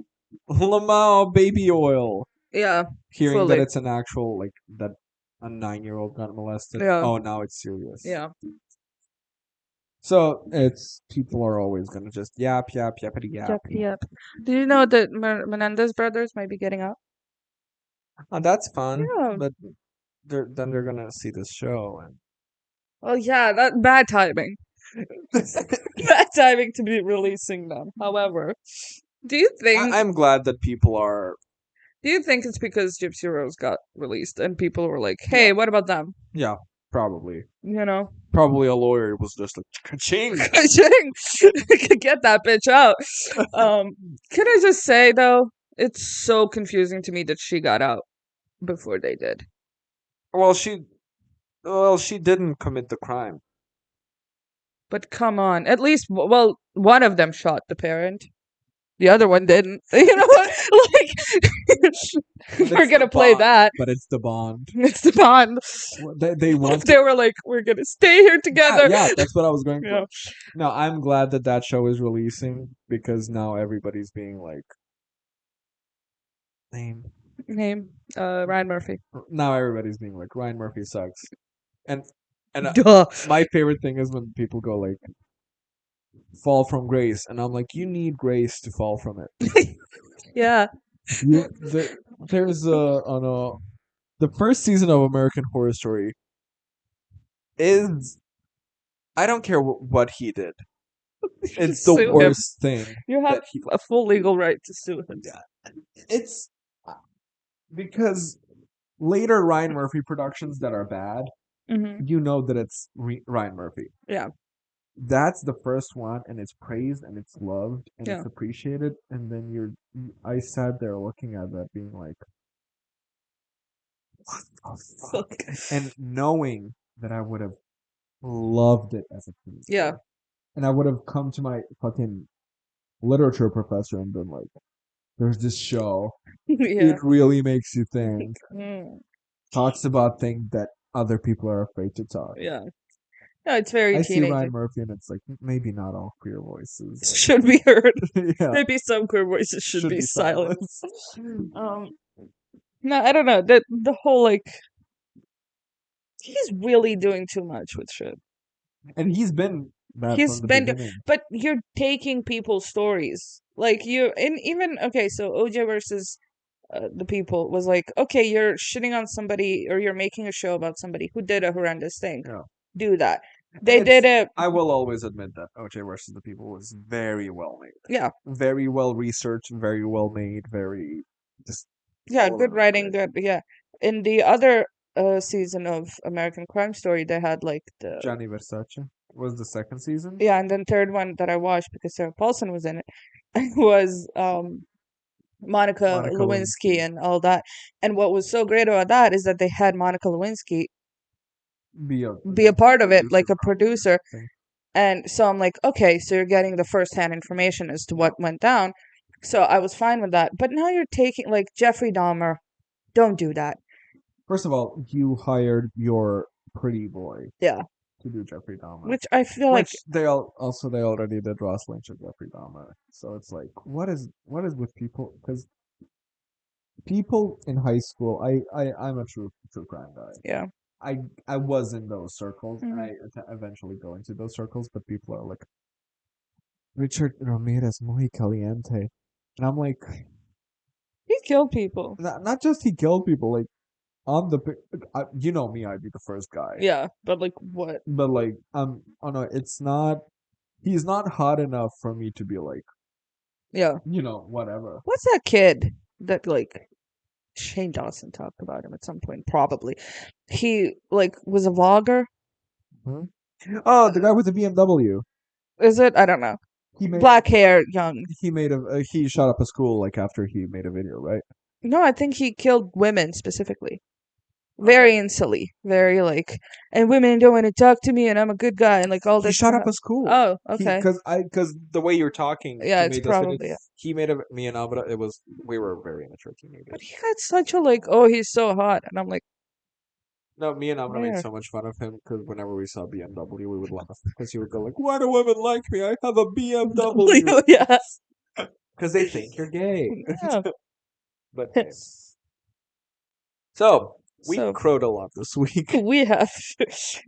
Lamau baby oil. Yeah. Hearing that Fully. it's an actual like that a 9-year-old got molested. Yeah. Oh, now it's serious. Yeah. So it's people are always gonna just yap yap yappity yap. Yep. Yep. Do you know that Menendez brothers might be getting out? Oh, that's fun, Yeah. but they're gonna see this show and Well, yeah. That bad timing. Bad timing to be releasing them. However, do you think? I'm glad that people are. Do you think it's because Gypsy Rose got released and people were like, Yeah, "Hey, what about them?" yeah, probably. You know. Probably a lawyer was just like ching. Get that bitch out. Can I just say though, it's so confusing to me that she got out before they did. Well, she didn't commit the crime. But come on, at least well, one of them shot the parent. The other one didn't. You know what? But Like, we're it's the gonna play bond. that. But it's the bond. It's the bond. Well, they If want they were like, we're gonna stay here yeah, together. yeah, that's what I was going for. Yeah. No, I'm glad that that show is releasing because now everybody's being like, name. Name Ryan Murphy. Now everybody's being like, Ryan Murphy sucks. And and Duh. my favorite thing is when people go like, fall from grace, and I'm like, you need grace to fall from it. Yeah. There's on the first season of American Horror Story is I don't care what he did. It's the Sue him. worst thing You have that he. a full legal right to sue him. Yeah, it's because later Ryan Murphy productions that are bad, Hmm. you know that it's Ryan Murphy. Yeah. That's the first one, and it's praised and it's loved and Yeah. it's appreciated. And then I sat there looking at that, being like, what the fuck? And knowing that I would have loved it as a Yeah. teenager, and I would have come to my fucking literature professor and been like, "There's this show. Yeah. It really makes you think. Mm. Talks about things that other people are afraid to talk." Yeah. No, it's very I see teenager. Ryan Murphy, and it's like maybe not all queer voices. Should be heard. Yeah, Maybe some queer voices should be silenced. silenced. Um, no, I don't know. The whole like he's really doing too much with shit. And he's been that He's from the been, beginning. but you're taking people's stories. Like you, and even okay. So OJ versus the people was like, okay, you're shitting on somebody or you're making a show about somebody who did a horrendous thing. Yeah. Do that. They did it. I will always admit that OJ versus the People was very well made, Yeah. very well researched, very well made, very just Yeah, all good around writing, great. good. Yeah. In the other season of American Crime Story, they had like the Gianni Versace was the second season. yeah, and then third one that I watched because Sarah Paulson was in it was Monica Monica Lewinsky Lewinsky and all that. And what was so great about that is that they had Monica Lewinsky be a be a part of it, producer like a probably. producer. I think. And so I'm like, okay, so you're getting the first-hand information as to what went down. So I was fine with that. But now you're taking like Jeffrey Dahmer. Don't do that. First of all, you hired your pretty boy Yeah. to do Jeffrey Dahmer, Which I feel like which they already did Ross Lynch and Jeffrey Dahmer. So it's like, what is with people? Because people in high school, I'm a true crime guy. yeah. I I was in those circles, and Mhm. I eventually go into those circles, but people are like Richard Ramirez muy caliente, and I'm like, He killed people. not just he killed people, like on the you know me, I'd be the first guy, Yeah, but like what? but like oh no, it's not. He's not hot enough for me to be like, Yeah. whatever. What's that kid that like Shane Dawson talked about him at some point? Probably. He like was a vlogger. Hmm? Oh, the guy with the BMW. Is it? I don't know. He made Black hair, young. he shot up a school like after he made a video, right? No, I think he killed women specifically. Very insully, very like, and women don't want to talk to me, and I'm a good guy, and like all He this shot up crap. a school. Oh, He okay. because the way you're talking Yeah, to it's me those videos, probably yeah. he made a me and Abra. It was we were very immature But teenagers. he had such a like, oh, he's so hot, and I'm like, No, me and Abra made where? so much fun of him because whenever we saw BMW, we would laugh because he would go like, "Why do women like me? I have a BMW." Yeah, Because they think you're gay. yeah. But anyways. So we So crowed a lot this week. we have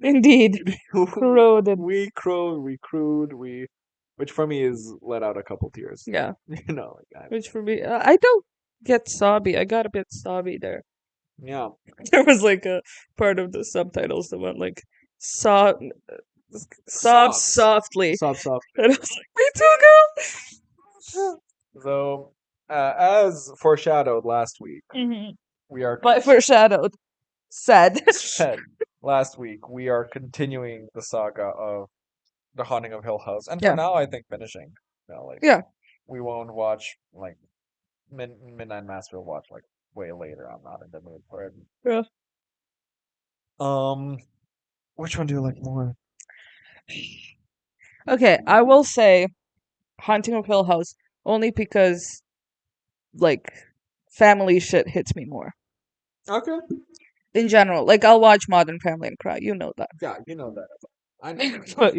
indeed corroded. We crowed, we crewed, which for me is let out a couple tears. Yeah, Like which for me, I don't get sobby. I got a bit sobby there. yeah, There was like a part of the subtitles that went like sob, sob sobs, softly, soft. and I was like, me too, girl. So, as foreshadowed last week, Hmm. we are But foreshadowed, said. said last week we are continuing the saga of The Haunting of Hill House, and for Yeah, now, I think finishing. Like yeah, we won't watch like Midnight Mass. We'll watch like way later. I'm not in the mood for it. yeah. Um, which one do you like more? Okay, I will say, Haunting of Hill House only because like family shit hits me more Okay. in general. Like I'll watch Modern Family and cry. You know that. Yeah, you know that. I know. But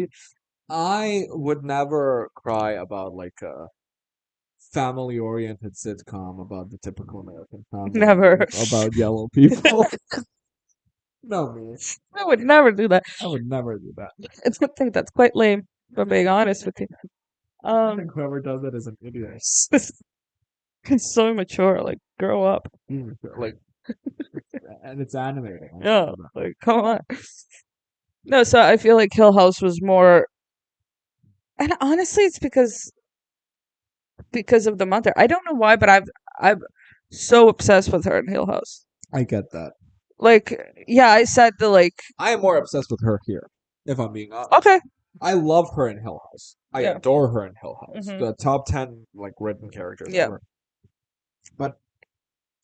I would never cry about like a family-oriented sitcom about the typical American family never. life about yellow people. No, me. I would never do that. I would never do that. I don't think that's quite lame, if I'm being honest with you. I think whoever does it is an idiot. It's so immature. Like, grow up. Like, and it's animated. I Yeah, know that. like, come on. No, so I feel like Hill House was more, and honestly, it's because of the mother. I don't know why, but I'm so obsessed with her in Hill House. I get that. Like, yeah, I said the like, I am more obsessed with her here, if I'm being honest. okay, I love her in Hill House. I yeah, adore her in Hill House. hmm The top 10 like written characters yeah, ever. But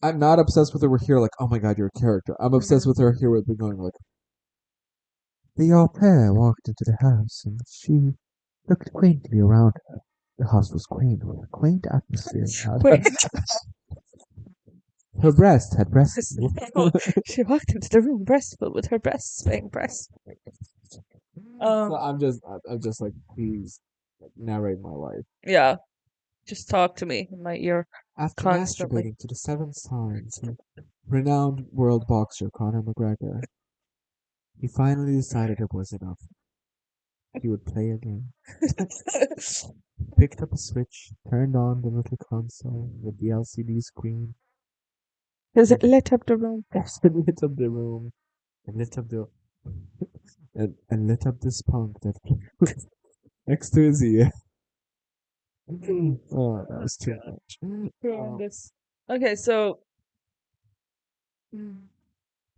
I'm not obsessed with her here like, oh my god, you're a character. I'm obsessed hmm with her here with the going like the au pair walked into the house and she looked quaintly around her. The house was quaint with a quaint atmosphere. Wait. Her breast had breast milk. She walked into the room breastful with her breasts being breast. So I'm just like, please like, narrate my life. Yeah, just talk to me in my ear After constantly. masturbating to the seven signs of renowned world boxer Conor McGregor, he finally decided it was enough. He would play again. Picked up a switch, turned on the little console with the LCD screen, Because it lit up the room. and lit up the room, and lit up the and lit up the spunk that was next to his ear. Oh, that was too much. Horrendous. Okay, so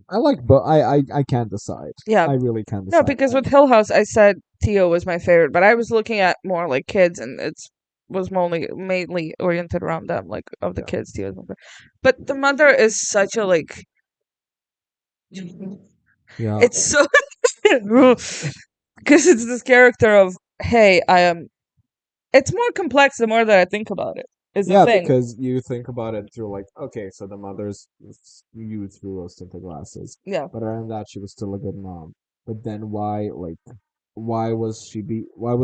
I like, but I can't decide. yeah, I really can't no, decide. because with Hill House, I said Tio was my favorite, but I was looking at more like kids, and it's was mainly oriented around them, like of the Yeah. kids. Tio's my favorite. But the mother is such a like. Yeah. It's so because it's this character of hey, I am. It's more complex the more that I think about it. Is the Yeah, thing. because you think about it through like, okay, so the mother's you through rose tinted glasses, Yeah, but other than that, she was still a good mom. But then why, like, why was she be? Why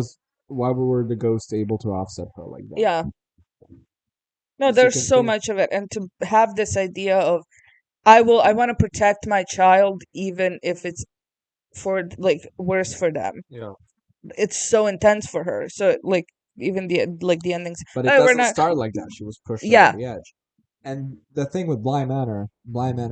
were the ghosts able to offset her like that? yeah. No, She there's can so think, much of it, and to have this idea of I want to protect my child even if it's for like worse for them. you know, It's so intense for her. So like even the endings. but it Oh, we're doesn't not. start like that. She was pushed over Yeah. the edge. And the thing with Bly Manor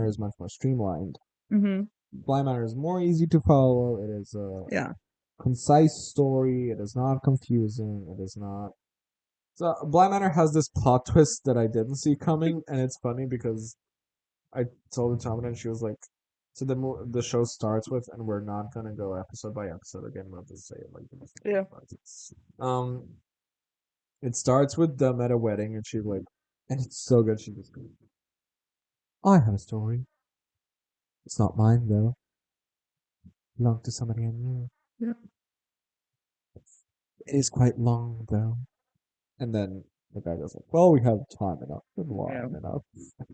is much more streamlined. Mm-hmm. Bly Manor is more easy to follow. It is a Yeah. concise story. It is not confusing. It is not. So Bly Manor has this plot twist that I didn't see coming, and it's funny because I told Tommy and she was like, "So the show starts with, and we're not gonna go episode by episode again. We'll just say it like this." Yeah. Um, it starts with them at a wedding, and she's like, and it's so good. She just goes, "I have a story. It's not mine though. It belonged to somebody I knew. Yeah. It is quite long though." And then the guy goes like, "Well, we have time enough and Yeah. long enough."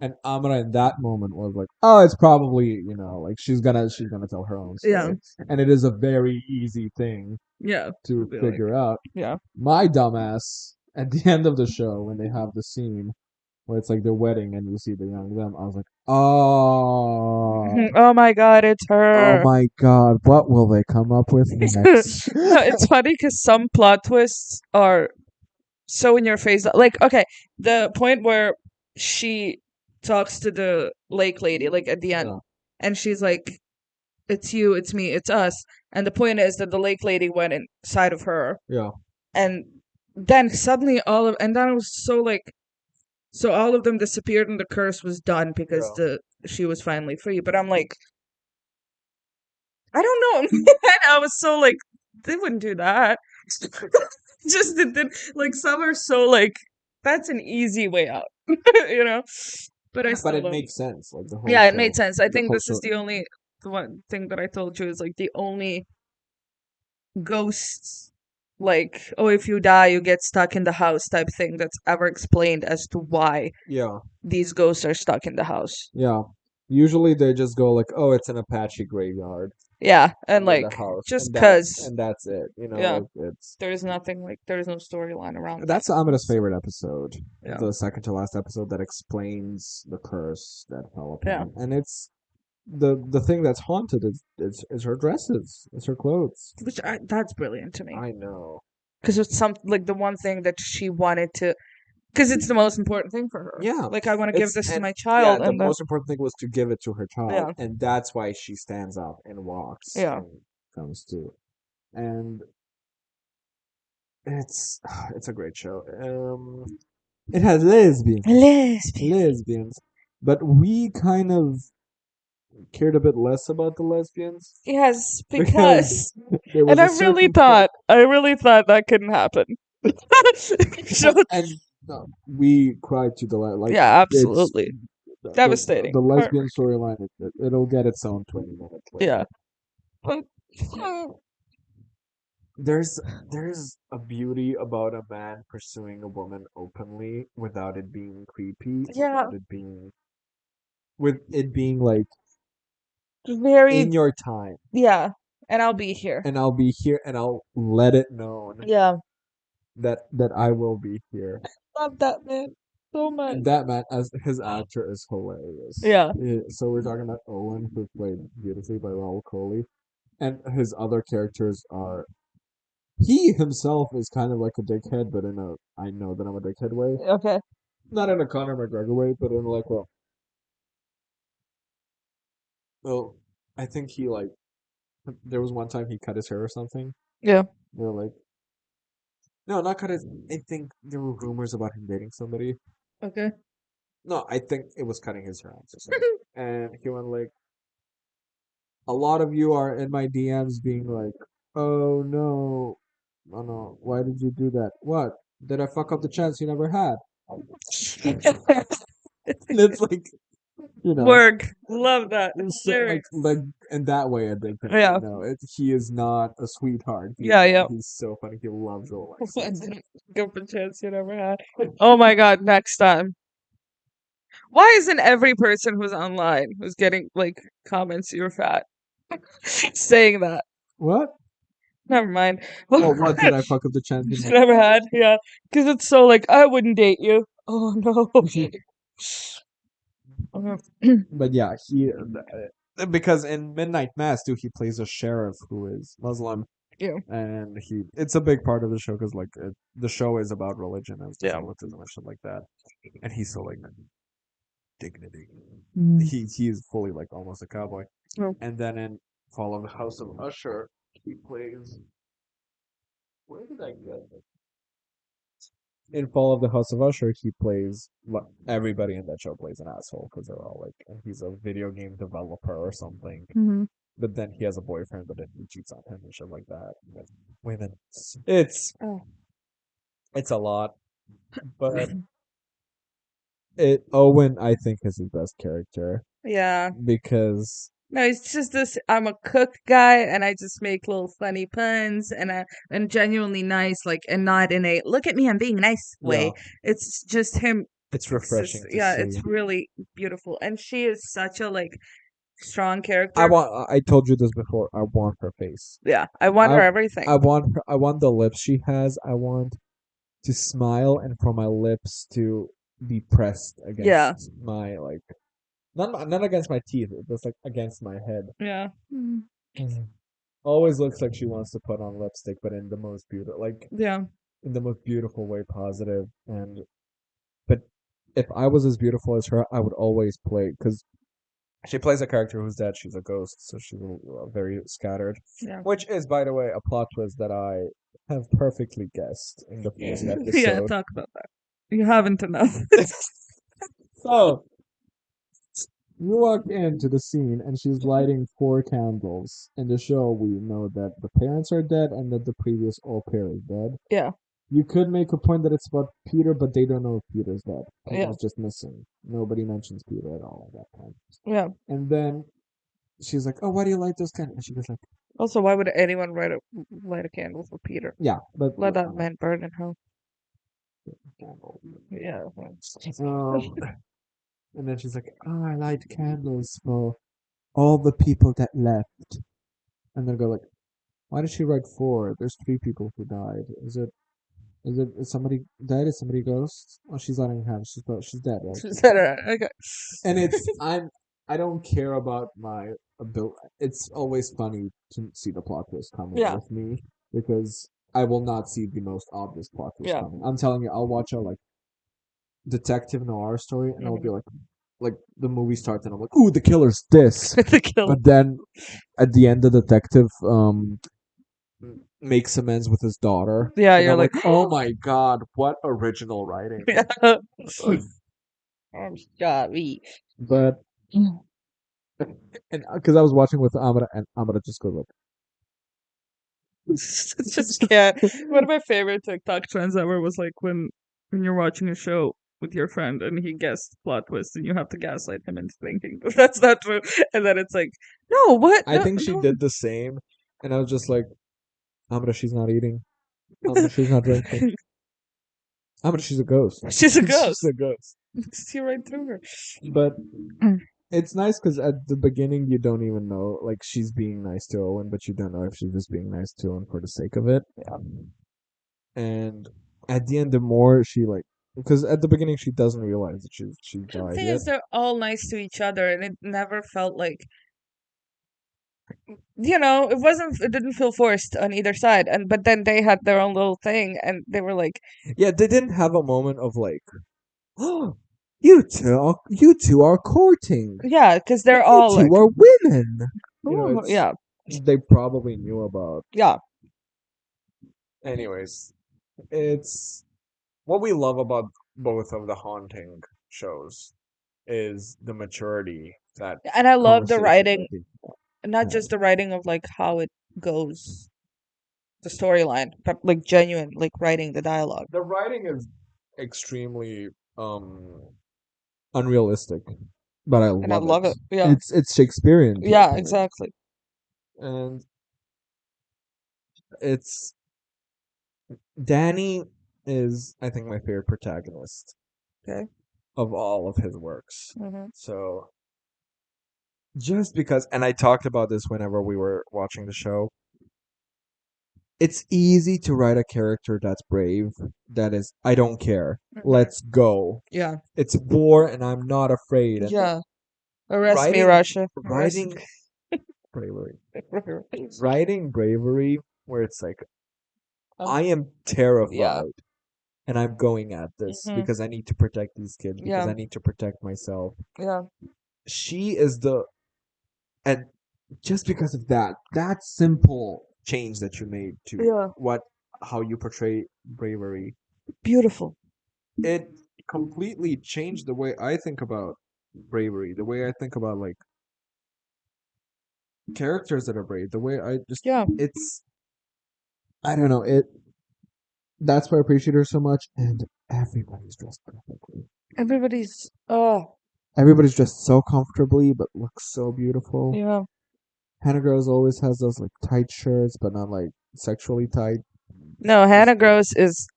And Amara in that moment was like, "Oh, it's probably like she's gonna tell her own Yeah. story." And it is a very easy thing Yeah. to Be like, figure out. yeah. My dumbass at the end of the show when they have the scene where it's like their wedding and you see the young them, I was like, "Oh, Oh my god, it's oh her. my God, what will they come up with next?" No, it's funny because some plot twists are so in your face. Like, okay, the point where she talks to the lake lady, like at the end, Yeah, and she's like, "It's you, it's me, it's us." And the point is that the lake lady went inside of her, yeah, and then suddenly and then it was so like, so all of them disappeared, and the curse was done because yeah. she was finally free. But I'm like, I don't know. And I was so like, they wouldn't do that. Just did like some are so like that's an easy way out, you know. But I But still it love. makes sense. Like the whole Yeah, it show, made sense. I the think whole this is show. the one thing that I told you is like the only ghosts like, oh, if you die, you get stuck in the house type thing that's ever explained as to why Yeah. these ghosts are stuck in the house. Yeah. Usually they just go like, "Oh, it's an Apache graveyard Yeah, and near the like house," just and cause, that's it. yeah, Like it's there's nothing like there's no storyline around that. that's Amanda's favorite episode, Yeah, the second to last episode that explains the curse that fell yeah. upon, and it's the thing that's haunted is her dresses, it's her clothes. That's brilliant to me I know. because it's some like the one thing that she wanted to, because it's the most important thing for her. Yeah, Like, I want to give it's this to and my yeah, child, the and then most important thing was to give it to her child, yeah, and that's why she stands up and walks yeah. and comes to. And it's it's a great show. It has Lesbian. lesbians, but we kind of cared a bit less about the lesbians Yes, because because, there and was a certain I really thought that couldn't happen. So, and we cried to the like yeah, it's absolutely devastating. the lesbian Heartbreak. storyline. It'll get its own 20 minutes later. Yeah, but There's there's a beauty about a man pursuing a woman openly without it being creepy, yeah, with it being like very in your time, yeah. And I'll be here. and I'll be here, and I'll let it known Yeah, that I will be here. love that man so much. And that man, as his actor, is hilarious. Yeah, So we're talking about Owen, who's played beautifully by Raul Coley, and his other characters are. He himself is kind of like a dickhead, but in a I know that I'm a dickhead way. okay. Not in a Conor McGregor way, but in like, well, I think he like there was one time he cut his hair or something. Yeah, They're like, no, not cut his. I think there were rumors about him dating somebody. okay. No, I think it was cutting his hair. I'm so sorry. And he went like, a lot of you are in my DMs being like, oh no, oh no, why did you do that? What? Did I fuck up the chance you never had? And it's like, you know, Work. Love that. It's so, hilarious. like in that way, I think that, Yeah, he is not a sweetheart. yeah, yeah. He's so funny. He loves Rolex. Give a chance you never had. Oh my god, next time. Why isn't every person who's online who's getting like comments you're fat saying that? What? Never mind. Oh, what did I fuck up the chance? Never had, yeah. Because it's so like, I wouldn't date you. Oh no. But yeah, because in Midnight Mass too, he plays a sheriff who is Muslim, Yeah, and it's a big part of the show because like the show is about religion and yeah. Catholicism and shit like that, and he's so like dignity. Mm. He's fully like almost a cowboy, Oh. and then in Fall of the House of Usher, he plays. Where did I get it? In Fall of the House of Usher, he plays everybody in that show plays an asshole because they're all like, and he's a video game developer or something. Hmm. But then he has a boyfriend, but then he cheats on him and shit like that. But women, it's Oh. it's a lot. But it Owen, I think, is his best character Yeah. because No, it's just this. I'm a cook guy, and I just make little funny puns, and genuinely nice, like, and not in a look at me, I'm being nice yeah, way. It's just him. it's It's just, refreshing to yeah, see. it's really beautiful, and she is such a like strong I character. want. I told you this before. I want her face. Yeah, I want I her everything. I want her. I want the lips she has. I want to smile and for my lips to be pressed Yeah, against my like not against my teeth, just like against my head. yeah, Mhm. Always looks like she wants to put on lipstick, but in the most beautiful yeah, in the most beautiful way, positive. And but if I was as beautiful as her, I would always play because she plays a character who's dead. She's a ghost, so she's very scattered. yeah. Which is, by the way, a plot twist that I have perfectly guessed in the first Yeah, episode. talk about that. You haven't enough. So you walk into the scene and she's lighting 4 candles. In the show, we know that the parents are dead and that the previous au pair is dead. Yeah, You could make a point that it's about Peter, but they don't know if Peter's dead. yeah, Peter's just missing. Nobody mentions Peter at all at that time. yeah. And then she's like, "Oh, why do you light those candles?" And she goes like, Also, why would anyone light a candle for Peter? Yeah, but Let that man burn in hell. candle. Yeah. Um, and then she's like, "Oh, I light candles for all the people that left." And then go like, "Why did she write four? There's three people who died. Is somebody dead? Is somebody ghost? Oh, she's letting him. She's dead, right?" Is that okay? And I don't care about my ability. It's always funny to see the plot twist coming Yeah. with me because I will not see the most obvious plot twist Yeah. coming. I'm telling you, I'll watch a like detective noir story and I'll be Mhm. like the movie starts and I'm like, ooh, the killer's this. The kill. But then at the end, the detective makes amends with his daughter, Yeah, and you're I'm like, like, oh my god, what original writing! yeah. I'm sorry. But and because I was watching with Amara, and Amara just goes like, Just can't. One of my favorite TikTok trends ever was like when you're watching a show with your friend and he guessed plot twist and you have to gaslight him into thinking that that's not true, and then it's like, no, what? I No, think she no. did the same, and I was just like, Amara, she's not eating. Amara, she's not drinking. Amara, she's a ghost. She's a She's ghost. a ghost. See right through her. But it's nice because at the beginning you don't even know, like she's being nice to Owen, but you don't know if she's just being nice to Owen for the sake of it. Yeah. And at the end, the more she like, because at the beginning she doesn't realize that she's The died thing yet. is, they're all nice to each other, and it never felt like, it wasn't. It didn't feel forced on either side. And but then they had their own little thing, and they were like, Yeah, they didn't have a moment of like, oh, you two are courting. yeah, because they're You all two like, are women. "Ooh," It's yeah, they probably knew about. yeah, Anyways, it's what we love about both of the haunting shows is the maturity that and I love the conversations writing, are being not had. just the writing of like how it goes, the storyline, but like genuine, like writing the dialogue, The writing is extremely unrealistic, but I and I love love it. it. Yeah, It's Shakespearean to a yeah, point, exactly. and it's Danny is I think my favorite protagonist Okay. of all of his works. Hmm. So just because, and I talked about this whenever we were watching the show, it's easy to write a character that's brave, that is, I don't care, Hmm. let's go. Yeah, It's war, and I'm not afraid. And yeah. Arrest me, writing, Russia. Arrest writing bravery, me. writing bravery, where it's like Um, I am yeah. terrified, and I'm going at this Hmm. because I need to protect these kids because Yeah. I need to protect myself. Yeah. She is the and just because of that simple change that you made to Yeah. what how you portray bravery, Beautiful. it completely changed the way I think about bravery, the way I think about like characters that are brave, the way I just Yeah. it's I don't know, that's why I appreciate her so much, and everybody's dressed perfectly. Everybody's. Oh. Everybody's dressed so comfortably but looks so beautiful. Yeah. Hannah Girls always has those like tight shirts, but not like sexually tight. No, Just Hannah Gross is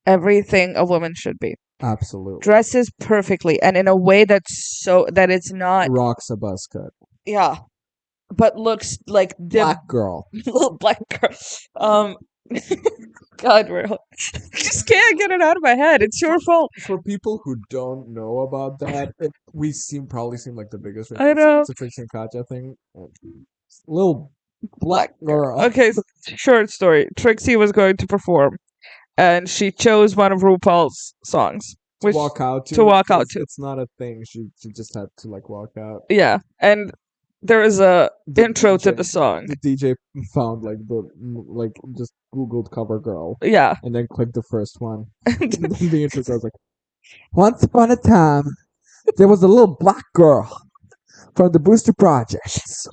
everything a woman should be. absolutely Dresses perfectly and in a way that it's not. rocks a buzz cut. Yeah, but looks like the Black girl. little black girl. Um, God, real. Just can't get it out of my head. It's your fault. For people who don't know about that, we probably seem like the biggest. I know. It's a Trixie and Katja thing. Little black Black girl. girl Okay, short story. Trixie was going to perform, and she chose one of RuPaul's songs, to which walk out to to walk out because to. it's not a thing. She just had to like walk out. Yeah, and there is a The intro to DJ the song. the DJ found like like just Googled cover girl Yeah. and then clicked the first one. And then the intro goes like, once upon a time, there was a little black girl from the Booster Projects.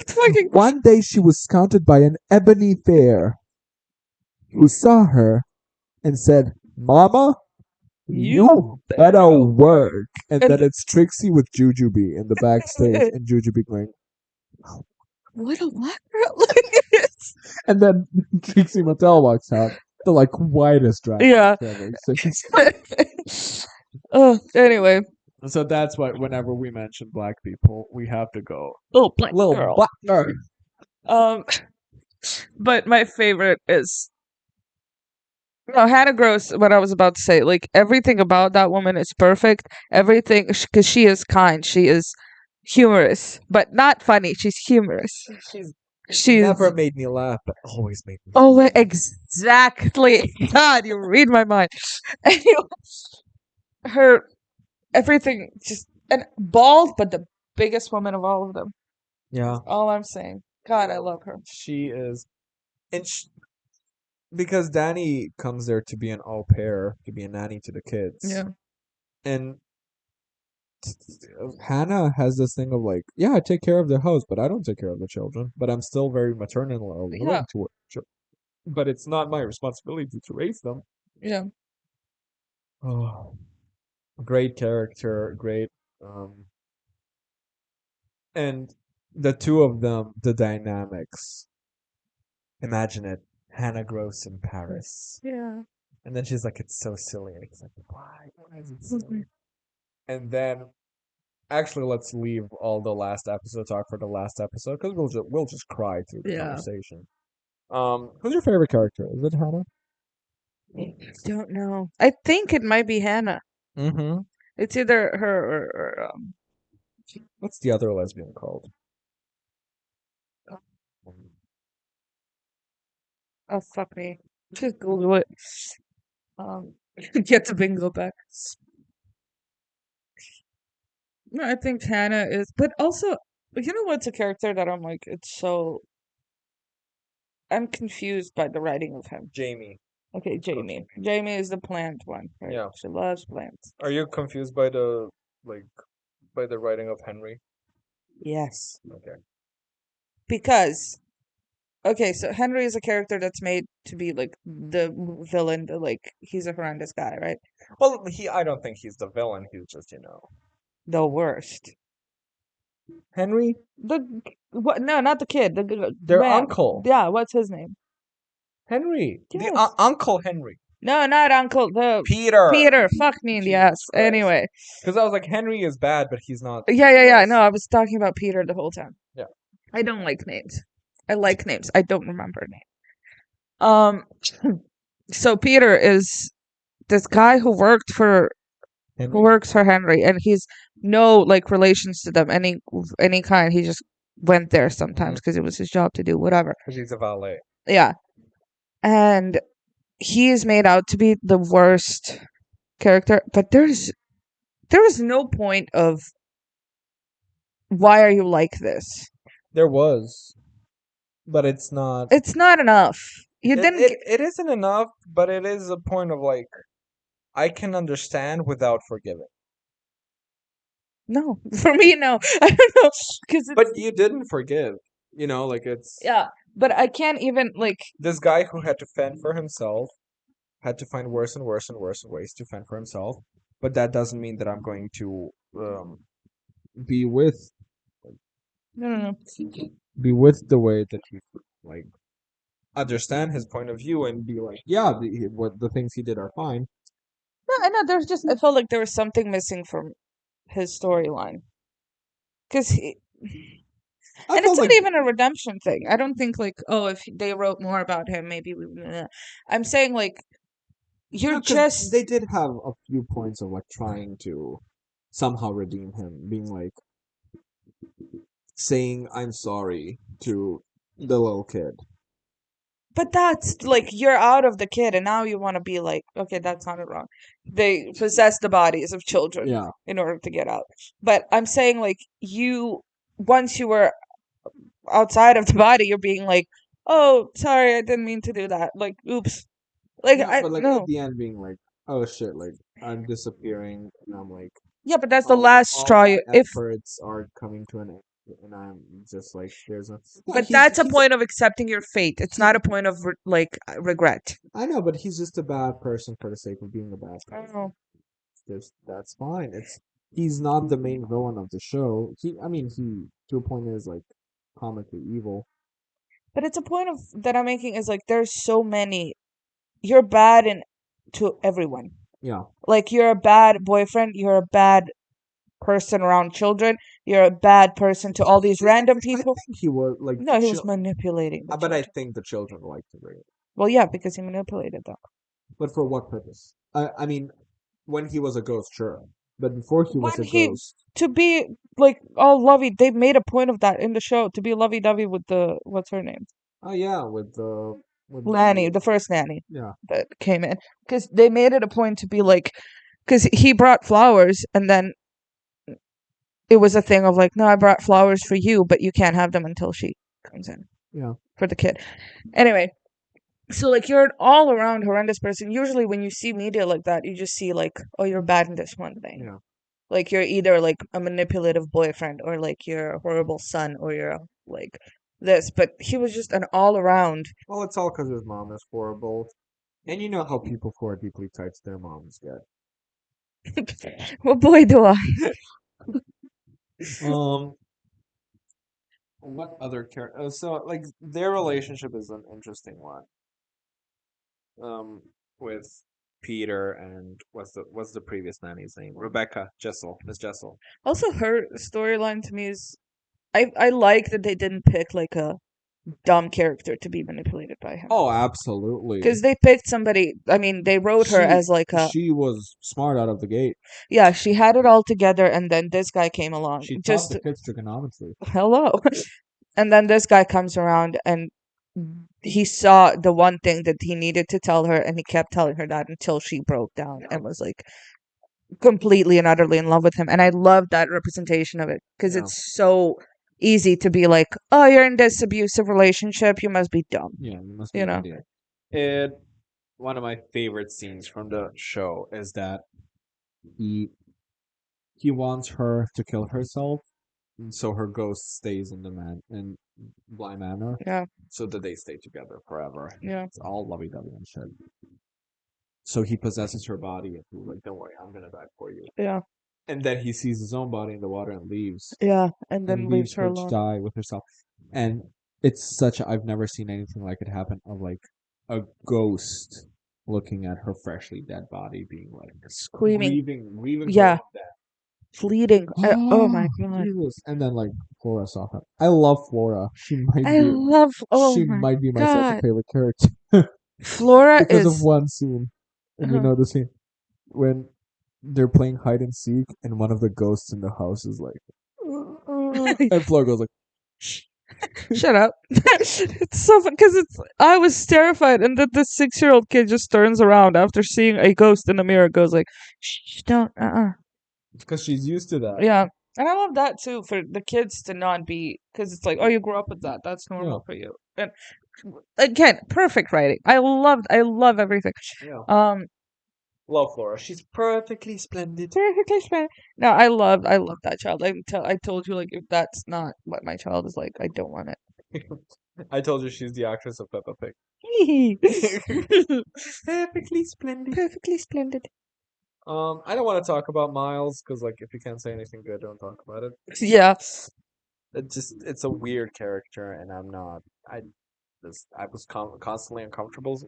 Fucking One day she was counted by an ebony fair who saw her and said, Mama, you better work. And and then it's Trixie with Jujubee in the backstage and Jujubee going, what a black girl. And then Trixie Mattel walks out, the like whitest drag Yeah. queen ever seen. Oh, anyway. So that's why whenever we mention black people, we have to go Little black little girl. black girl. Um, but my favorite is no Hannah Gross. What I was about to say, like everything about that woman is perfect. Everything because she is kind. She is humorous, but not funny. She's humorous. She's Never made me laugh, but always made me. oh exactly. God, you read my mind. Her everything just and bald, but the biggest woman of all of them. Yeah, All I'm saying. God, I love her. she is, and because Danny comes there to be an au pair, to be a nanny to the kids, Yeah. and Hannah has this thing of like, yeah, I take care of the house, but I don't take care of the children. But I'm still very maternal or Yeah. willing to work. But it's not my responsibility to raise them. Yeah. Oh, great character, great, um, and the two of them, the dynamics. Imagine it, Hannah Gross in Paris, Yeah. and then she's like, "It's so silly." And he's like, "Why? Why is it silly?" And then actually, let's leave all the last episode talk for the last episode because we'll just cry through the Yeah. conversation. Who's your favorite character? Is it Hannah? I don't know. I think it might be Hannah. Mm-hmm. It's either her or What's the other lesbian called? oh fuck me. Just Google it. Um get the bingo back. No, I think Hannah is but also you know what's a character that I'm like it's so I'm confused by the writing of him. Jamie. Okay, Jamie. Jamie is the plant one, right? Yeah. She loves plants. Are you confused by the like by the writing of Henry? Yes. Okay. Because okay, so Henry is a character that's made to be like the villain, the like he's a horrendous guy, right? Well, I don't think he's the villain. He's just, The worst. Henry, The what? No, not the kid. The their man. uncle. Yeah, what's his name? Henry, the Yes. Uncle Henry. No, not Uncle. The Peter. Peter. Fuck me in the ass. Jesus Christ. Anyway. Because I was like, Henry is bad, but he's not. Yeah. No, I was talking about Peter the whole time. Yeah. I don't like names. I like names. I don't remember names. Um. So Peter is this guy who worked for Henry? who works for Henry, and he's no like relations to them any kind. He just went there sometimes because it was his job to do whatever. Because he's a valet. Yeah, and he is made out to be the worst character, but there is no point of why are you like this? There was, but it's not. It's not enough. You It, didn't it, it isn't enough, but it is a point of like, I can understand without forgiving. no for me no. I don't know because But you didn't forgive. Like it's yeah, but I can't even like this guy who had to fend for himself had to find worse and worse and worse ways to fend for himself. But that doesn't mean that I'm going to be with no. be with the way that he like understand his point of view and be like, yeah, what the things he did are fine. No, I know there's just I felt like there was something missing from his storyline because I and it's felt not like even a redemption thing. I don't think like oh if they wrote more about him maybe we. I'm saying like you're 'cause just they did have a few points of like trying to somehow redeem him, being like saying I'm sorry to the little kid. but that's like you're out of the kid and now you want to be like okay that sounded wrong. They possess the bodies of children Yeah. in order to get out. But I'm saying like you once you were outside of the body you're being like oh sorry I didn't mean to do that like oops like Yeah, I but like no at the end being like, oh shit, like I'm disappearing and I'm like yeah but that's the all last straw my if efforts are coming to an end and I'm just like there's a yeah, but that's a point of accepting your fate. It's not a point of regret. I know, but he's just a bad person for the sake of being a bad person. Oh. That's fine. He's not the main villain of the show. I mean he to a point is like comically evil. But it's a point of that I'm making is like there's so many. You're bad in to everyone. Yeah, Like you're a bad boyfriend, you're a bad person around children, you're a bad person to all these random I people. think he was like No, he was manipulating the but I children. think the children liked him, right? Well, yeah, because he manipulated them. But for what purpose? I mean, when he was a ghost, sure, but before he was When a he ghost, to be like all lovey, they made a point of that in the show to be lovey dovey with the what's her name? oh yeah, with the with Nanny, the first nanny yeah, that came in. Because they made it a point to be like, because he brought flowers and then it was a thing of like, no, I brought flowers for you, but you can't have them until she comes in yeah, for the kid. Anyway, so like you're an all around horrendous person. Usually when you see media like that, you just see like, oh, you're bad in this one thing. yeah. Like you're either like a manipulative boyfriend or like you're a horrible son or you're like this. But he was just an all around. Well, it's all because his mom is horrible, and you know how people who are deeply tied to their moms get. Well, boy, do I. Um, what other character? So like their relationship is an interesting one. Um, with Peter and what's the previous nanny's name? Rebecca Jessel, Miss Jessel. Also, her storyline to me is I like that they didn't pick like a dumb character to be manipulated by him. Oh, absolutely. Because they picked somebody, I mean, they wrote her She as like a, she was smart out of the gate. yeah, she had it all together, and then this guy came along. She taught Just, the kids trigonometry. hello. And then this guy comes around and he saw the one thing that he needed to tell her, and he kept telling her that until she broke down Yeah, and was like completely and utterly in love with him. And I love that representation of it because yeah, it's so easy to be like, oh, you're in this abusive relationship, you must be dumb, yeah. You must be you an know? idiot. It one of my favorite scenes from the show is that he he wants her to kill herself, and so her ghost stays in the man in Bly Manor, Yeah, so that they stay together forever. yeah, It's all lovey dovey and shit. So he possesses her body, and he's like, "Don't worry, I'm gonna die for you." yeah, And then he sees his own body in the water yeah. And and then leaves leaves her her to alone. die with herself. And it's such I've never seen anything like it happen of like a ghost looking at her freshly dead body, being like Screaming. grieving her Yeah, own death. fleeting. Oh Oh, my god. Jesus! And then like Flora saw her. I love Flora. I love, oh She my might be my second god. favorite character Flora because of is, one scene. And you uh, know the scene when they're playing hide and seek, and one of the ghosts in the house is like, and Flora goes like, "Shh." shut up. It's so fun because I was terrified, and then the 6-year-old kid just turns around after seeing a ghost in the mirror, goes like, shh, don't, Because she's used to that. Yeah. And I love that too for the kids to not be, because it's like, oh, you grew up with that. That's Yeah, normal for you. And again, perfect writing. I love everything. yeah. Um, Love Flora. She's perfectly splendid. perfectly fine. No, I love that child. I told you like if that's not what my child is like, I don't want I told you she's the actress of Peppa Pig. it. Perfectly splendid. Perfectly splendid. I don't want to talk about Miles because, like, if you can't say anything good, don't talk about it. Yeah. It's a weird character, and I'm not. I was constantly uncomfortable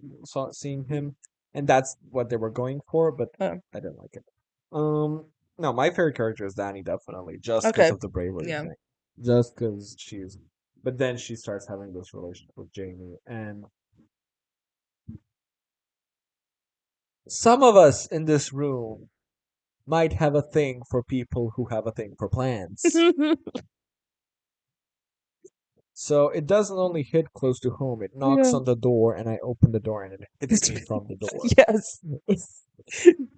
seeing him, and that's what they were going for, but Uh, I didn't like it. Um, no, my favorite character is Danny, definitely, just because okay. of the bravery Yeah. thing, just because she's. But then she starts having this relationship with Jamie, and some of us in this room might have a thing for people who have a thing for plants. So it doesn't only hit close to home, it knocks Yeah. on the door, and I open the door, and it hits me from the door. Yes.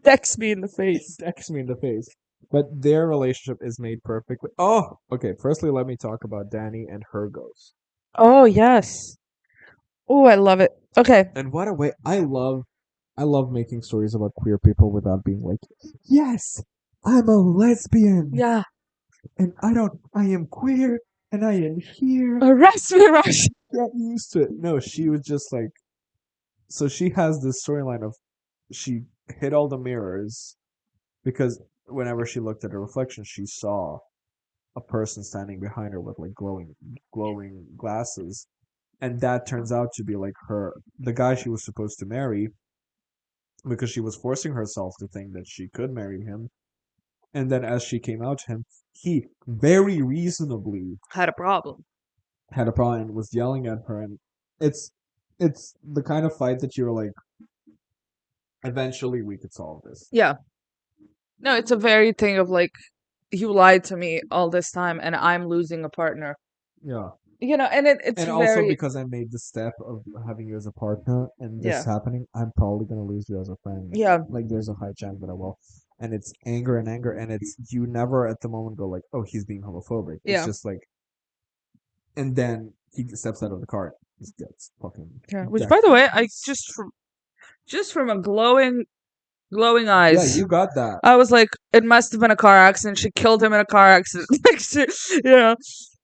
Decks me in the It face. decks me in the face. But their relationship is made perfectly. Oh, okay. Firstly, let me talk about Danny and her ghost. Oh yes. Oh, I love it. Okay. And what a way! I love making stories about queer people without being like, yes, I'm a lesbian, Yeah. and I am queer, and I am here. Arrest me, Rush. Get used to it. No, she was just like, so she has this storyline of she hit all the mirrors because whenever she looked at her reflection, she saw a person standing behind her with like glowing glasses, and that turns out to be like the guy she was supposed to marry, because she was forcing herself to think that she could marry him. And then as she came out to him, he very reasonably Had a problem. had a problem and was yelling at her. And it's it's the kind of fight that you're like, eventually we could solve this. Yeah. No, it's a very thing of like, you lied to me all this time and I'm losing a partner. Yeah. And it's And also very, because I made the step of having you as a partner and yeah. this happening, I'm probably gonna lose you as a friend. Yeah. Like there's a high chance that I will. And it's anger and anger, and it's you never at the moment go like, oh, he's being homophobic. It's Yeah. just like, and then he steps out of the car, and he gets fucking Yeah. Which, by decked. the way, I just from a glowing Yeah, eyes, you got that. I was like, it must have been a car accident. She killed him in a car accident. Like, you know.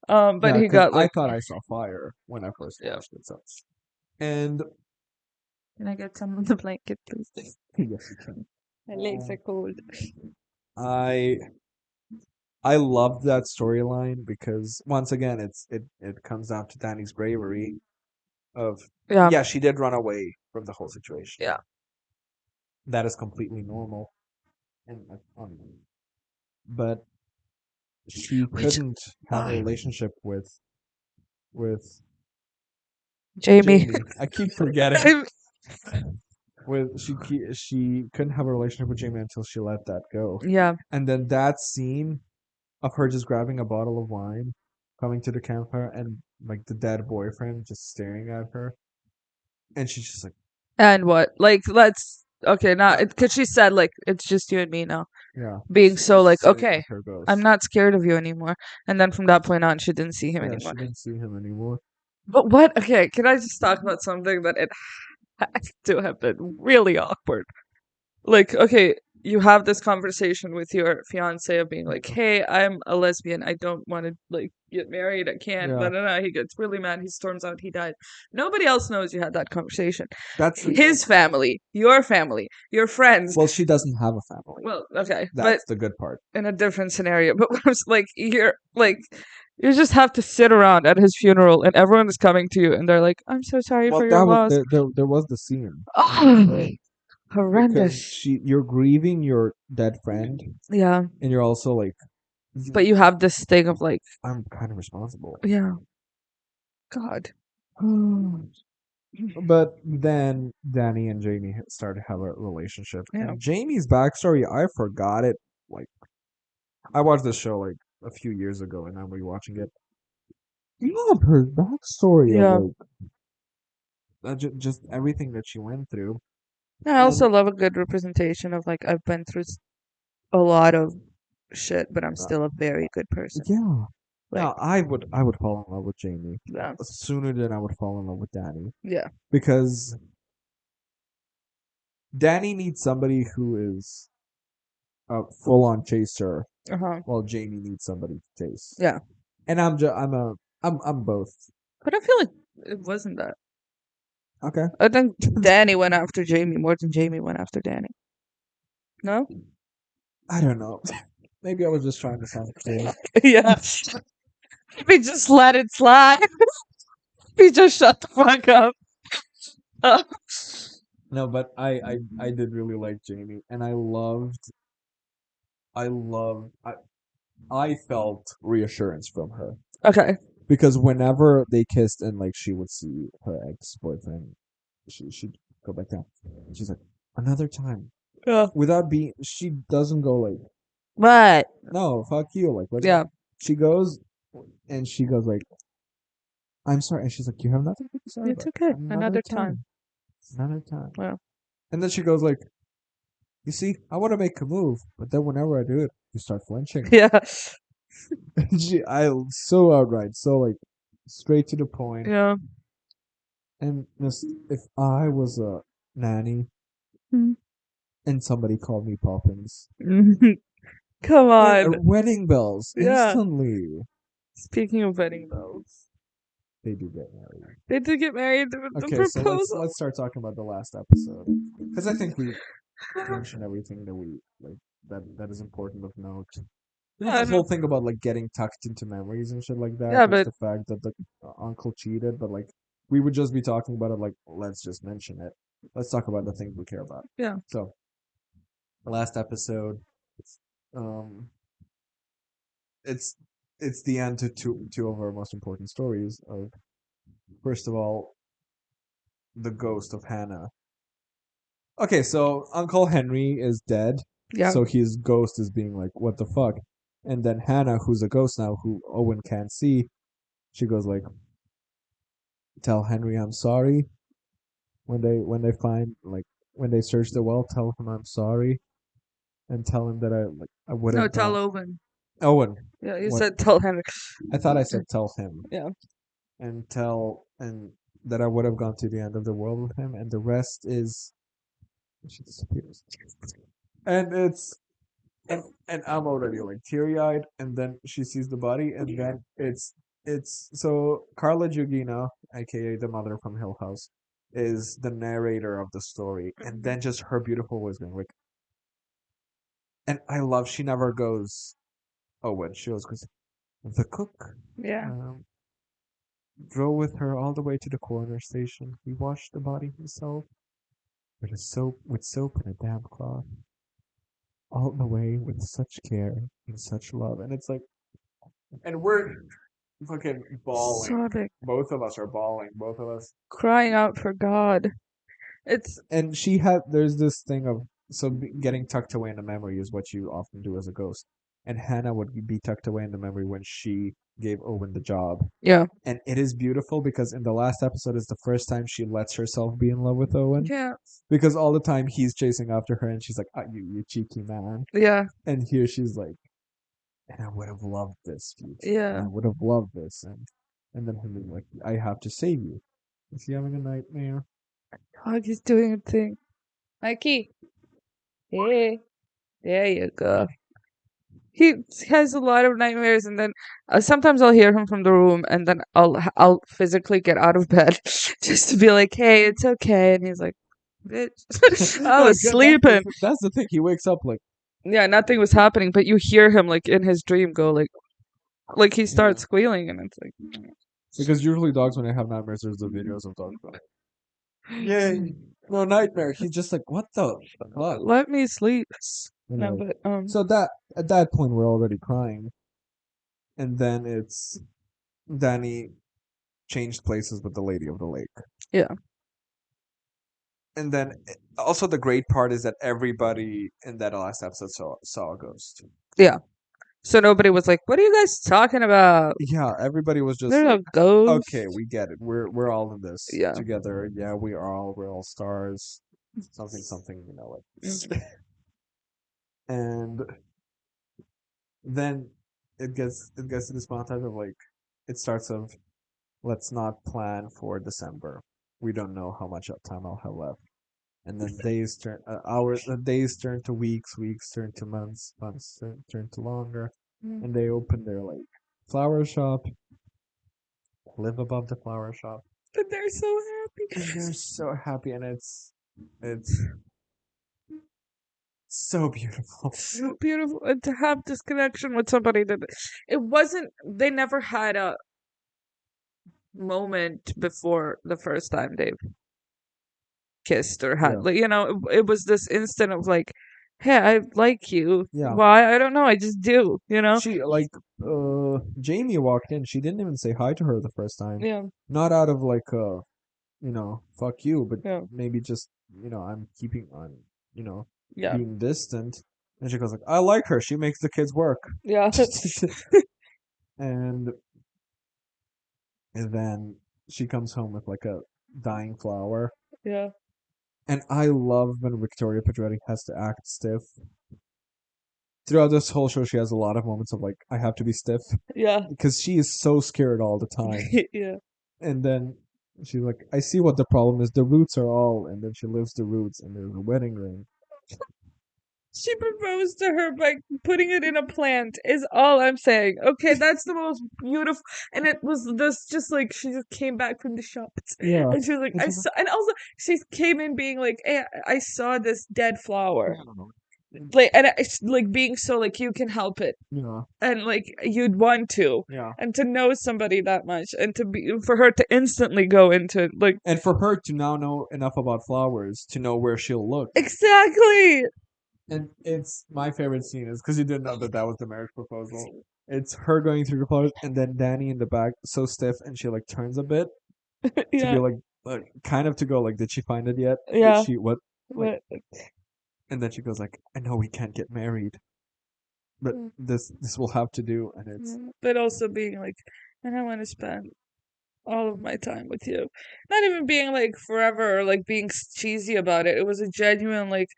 But Yeah, he because got I like, thought I saw fire when I first yeah. watched it. So, and Can I get some of the blanket, please? yes, you can. My legs are cold. I I loved that storyline because once again, it comes down to Danny's bravery of, Yeah. yeah, she did run away from the whole situation. Yeah. That is completely normal and fun. But she Which, couldn't have a relationship with Jamie. Jamie. I keep forgetting. She couldn't have a relationship with Jamie until she let that go. Yeah. And then that scene of her just grabbing a bottle of wine, coming to the campfire, and like the dead boyfriend just staring at her, and she's just like, And what? Like, let's. Okay, now, uh, because she said, like, it's just you and me now. yeah, Being so, like, staring okay, at her I'm ghost. not scared of you anymore. And then from that point on, she didn't see him Yeah, anymore. she didn't see him anymore. But what? Okay, can I just talk about something that it had to have been really awkward? Like, okay, you have this conversation with your fiance of being like, hey, I'm a lesbian. I don't want to, like, get married. I can't. Yeah, Blah, blah, blah. He gets really mad. He storms out. He died. Nobody else knows you had that conversation. that's the His family, your friends. well, she doesn't have a family. Well, okay, but That's the good part. in a different scenario. But what I was like, you just have to sit around at his funeral and everyone is coming to you and they're like, I'm so sorry Well, for your that was loss. there was the scene Oh, because horrendous. you're grieving your dead friend, Yeah. and you're also like, But you have this thing of like, I'm kind of responsible. yeah, God. But then Danny and Jamie started to have a relationship, Yeah. and Jamie's backstory, I forgot it. Like, I watched this show like a few years ago, and I'm rewatching it. You love her backstory of Yeah. like just everything that she went through, I also and love a good representation of like, I've been through a lot of shit, but I'm uh, still a very good person. yeah. Like, Now I would fall in love with Jamie yeah. sooner than I would fall in love with Danny, Yeah. because Danny needs somebody who is a full on chaser, Uh-huh. while Jamie needs somebody to chase. Yeah. And I'm both. But I feel like it wasn't that. Okay. I think Danny went after Jamie more than Jamie went after Danny. No? I don't know. Maybe I was just trying to sound cool. Yeah. We just let it slide. We just shut the fuck up. Uh, No, but I did really like Jamie, and I felt reassurance from her, okay. because whenever they kissed and like she would see her ex boyfriend, she'd go back down. She's like, another time, Yeah. without being. She doesn't go like, What? no, fuck you. Like, let's. Yeah. She goes, and she goes like, I'm sorry, and she's like, you have nothing to be sorry It's about. okay. Another Another time. time. Another time. Yeah. And then she goes like, you see, I want to make a move, but then whenever I do it, you start flinching. Yeah. I so outright, so like straight to the point. Yeah. And just, if I was a nanny Mm. and somebody called me Poppins, Come and on. wedding bells Yeah. instantly. Speaking of wedding bells, They do get married. they did get married with the Okay, so proposal. let's start talking about the last episode, because I think we mentioned everything that we like that is important of note. There's I this don't know. whole thing about like getting tucked into memories and shit like that. Yeah, There's but the fact that the uncle cheated, but like we would just be talking about it like let's just mention it. Let's talk about the things we care about. yeah, So last episode, um, it's it's the end to two of our most important stories. Of first of all, the ghost of Hannah. Okay, so Uncle Henry is dead, yeah. so his ghost is being like, "What the fuck?" And then Hannah, who's a ghost now, who Owen can't see, she goes like, "Tell Henry I'm sorry." When they find like when they search the well, tell him I'm sorry and tell him that I would No, have tell gone. Owen. Owen, Yeah, you what? said tell Henry. I thought I said tell him Yeah. and tell and that I would have gone to the end of the world with him, and the rest is she disappears. And and I'm already like teary eyed, and then she sees the body, and then it's so Carla Gugino, aka the mother from Hill House, is the narrator of the story, and then just her beautiful voice going like, and I love she never goes, oh when she always goes, the cook Yeah. um, drove with her all the way to the coroner station. He washed the body himself with soap and a damp cloth, all the way with such care and such love, and it's like, and we're fucking bawling. Sobbing, Both of us are bawling. Both of us. crying out for God. It's And she had. There's this thing of getting tucked away in the memory is what you often do as a ghost. And Hannah would be tucked away in the memory when she gave Owen the job. yeah, And it is beautiful because in the last episode is the first time she lets herself be in love with Owen. yeah, Because all the time he's chasing after her and she's like, ah, you cheeky man. yeah, And here she's like, and I would have loved this future. And yeah. I would have loved this. And then him being like, I have to save you. Is he having a nightmare? Dog is doing a thing. Mikey, hey, there you go. He has a lot of nightmares, and then sometimes I'll hear him from the room, and then I'll physically get out of bed just to be like, "Hey, it's okay," and he's like, "Bitch, I No, was sleeping." that's the thing. He wakes up like, Yeah, nothing was happening, but you hear him like in his dream go like he yeah. starts squealing, and it's like, Because usually dogs, when they have nightmares, there's the videos of dogs going, yay, no nightmare. He's just like, what the fuck? let me sleep. You No, know. but So that at that point, we're already crying. And then it's Danny changed places with the Lady of the Lake. yeah, And then also the great part is that everybody in that last episode saw a ghost. yeah. So nobody was like, "What are you guys talking about? Yeah, everybody was just There's like, no ghost." okay, we get it. We're all in this Yeah. together. Yeah, we're all stars. Something something, Mm. like. And then it gets to this montage of like it starts of let's not plan for December. We don't know how much time I'll have left. And then days turn to weeks, weeks turn to months, months turn to longer, Mm. and they open their like flower shop, live above the flower shop, But they're so and happy. they're so happy, and it's so beautiful. So beautiful. And to have this connection with somebody that it wasn't, they never had a moment before the first time they kissed or had, Yeah, like, it was this instant of like, hey, I like you. yeah. Why? I don't know. I just do, She like Jamie walked in. She didn't even say hi to her the first time. Yeah. Not out of like fuck you, but Yeah. maybe just I'm keeping on you know Yeah. being distant. And she goes like, I like her. She makes the kids work. Yeah. and and then she comes home with like a dying flower. Yeah. And I love when Victoria Pedretti has to act stiff. Throughout this whole show, she has a lot of moments of like, I have to be stiff Yeah. because she is so scared all the time. Yeah. And then she's like, I see what the problem is. The roots are all, and then she lifts the roots, and there's a wedding ring. She proposed to her by putting it in a plant, is all I'm saying. Okay, that's the most beautiful. And it was this just like she just came back from the shops. Yeah. And she was like, And I she's like, saw, and also she came in being like, hey, I saw this dead flower. I don't know. like, and it's like being so like you can help it, Yeah, and like you'd want to, yeah. and to know somebody that much, and to be for her to instantly go into like And for her to now know enough about flowers to know where she'll look. exactly. And it's my favorite scene is because you didn't know that that was the marriage proposal. It's her going through the flowers, and then Danny in the back, so stiff, and she like turns a bit to be Yeah, like kind of to go like, did she find it yet? Did yeah. she what? Like, But, and then she goes like, I know we can't get married, but this will have to do, and it's but also being like, and I want to spend all of my time with you. Not even being like forever or like being cheesy about it. It was a genuine like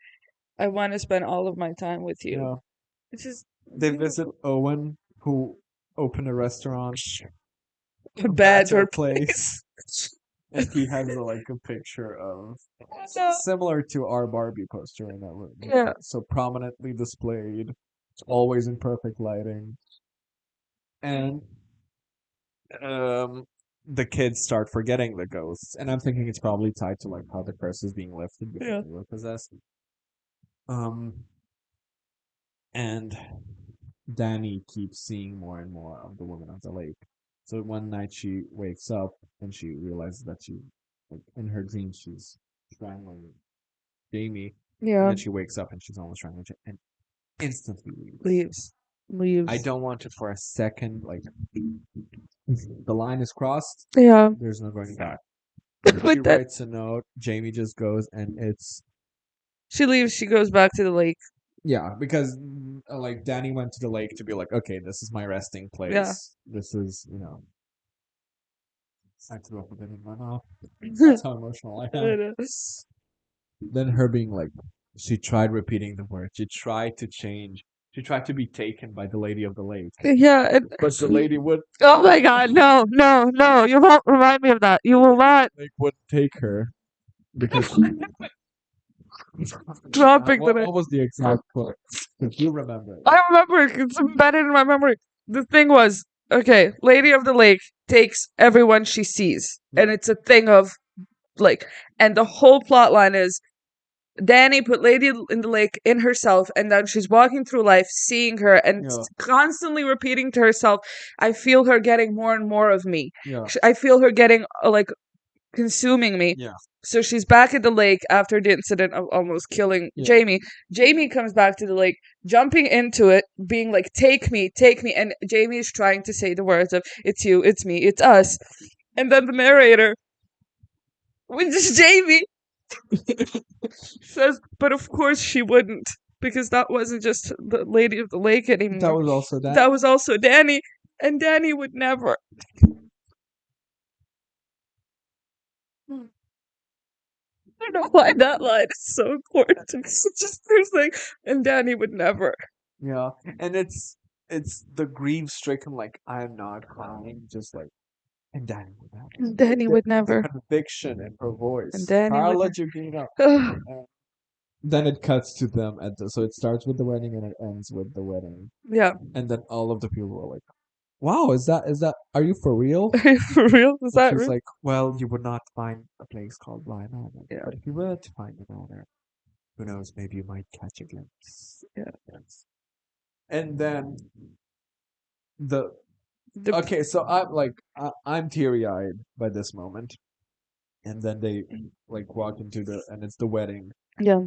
I want to spend all of my time with you you. know It's just they visit Owen who opened a restaurant, a a better better place. place, and he has like a picture of No. similar to our Barbie poster in that room. Yeah, So prominently displayed, always in perfect lighting, and um, the kids start forgetting the ghosts, and I'm thinking it's probably tied to like how the curse is being lifted because yeah, they were possessed. Um, and Danny keeps seeing more and more of the woman of the lake. So one night she wakes up and she realizes that she, like, in her dreams, she's strangling Jamie, and yeah. then she wakes up and she's almost strangling Jamie, and instantly leaves. Leaves, I leaves. don't want to for a second like the line is crossed. Yeah, There's no going back. She but then writes a note. Jamie just goes, and it's she leaves. She goes back to the lake. yeah, because like Danny went to the lake to be like, okay, this is my resting Yeah. place. This is I threw up a bit in my mouth. That's how emotional I am. Then her being like, she tried repeating the word. She tried to change. She tried to be taken by the lady of the lake, Yeah, and but the lady would oh my god, no, no, no! You won't remind me of that. You will not like wouldn't take her because dropping the name. what was the exact quote? If you remember it. I remember it. It's embedded in my memory. The thing was, okay, Lady of the Lake takes everyone she sees, and Yeah. it's a thing of like, and the whole plot line is Danny put Lady in the Lake in herself, and then she's walking through life, seeing her, and Yeah. constantly repeating to herself, "I feel her getting more and more of me. Yeah. I feel her getting like consuming me." Yeah. So she's back at the lake after the incident of almost killing Yeah. Jamie. Jamie comes back to the lake, jumping into it, being like, take me. And Jamie is trying to say the words of, it's you, it's me, it's us. And then the narrator, which is Jamie, says, but of course she wouldn't, because that wasn't just the Lady of the Lake That anymore. was also that. That was also Danny, and Danny would never. I don't know why that line is so important. It's just there's like, and Danny would never. Yeah. And it's the grief stricken like I'm not crying, just like and Danny would have And Danny would the never. conviction in her And voice. Danny would Carla never. Jugino. Then it cuts to them at so it starts with the wedding and it ends with the wedding. Yeah. And then all of the people were like, wow, is that are you for real? Are you for real? Is And that she's real? like, well, you would not find a place called Blind Manor. Yeah. But if you were to find a manor, who knows, maybe you might catch a glimpse. Yeah. Yes. And then the The, okay, so I'm like I'm teary eyed by this moment. And then they like walk into the and it's the wedding. yeah.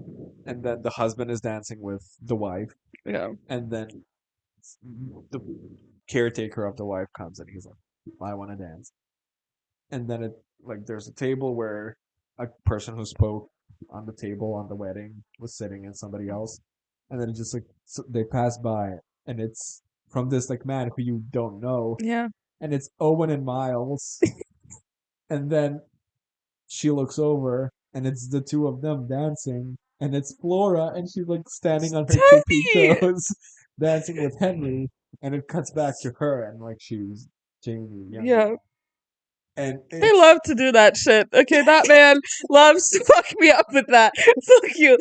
And then the husband is dancing with the wife. Yeah. And then the caretaker of the wife comes and he's like, I want to dance. And then it like there's a table where a person who spoke on the table on the wedding was sitting and somebody else, and then it just like so they pass by and it's from this like man who you don't know, Yeah. and it's Owen and Miles, and then she looks over and it's the two of them dancing, and it's Flora and she's like standing on her tippy Danny! toes, dancing with Henry, and it cuts back to her and like she's Jamie younger, Yeah. and They it's love to do that shit. Okay, that man loves to fuck me up with that. Fuck you.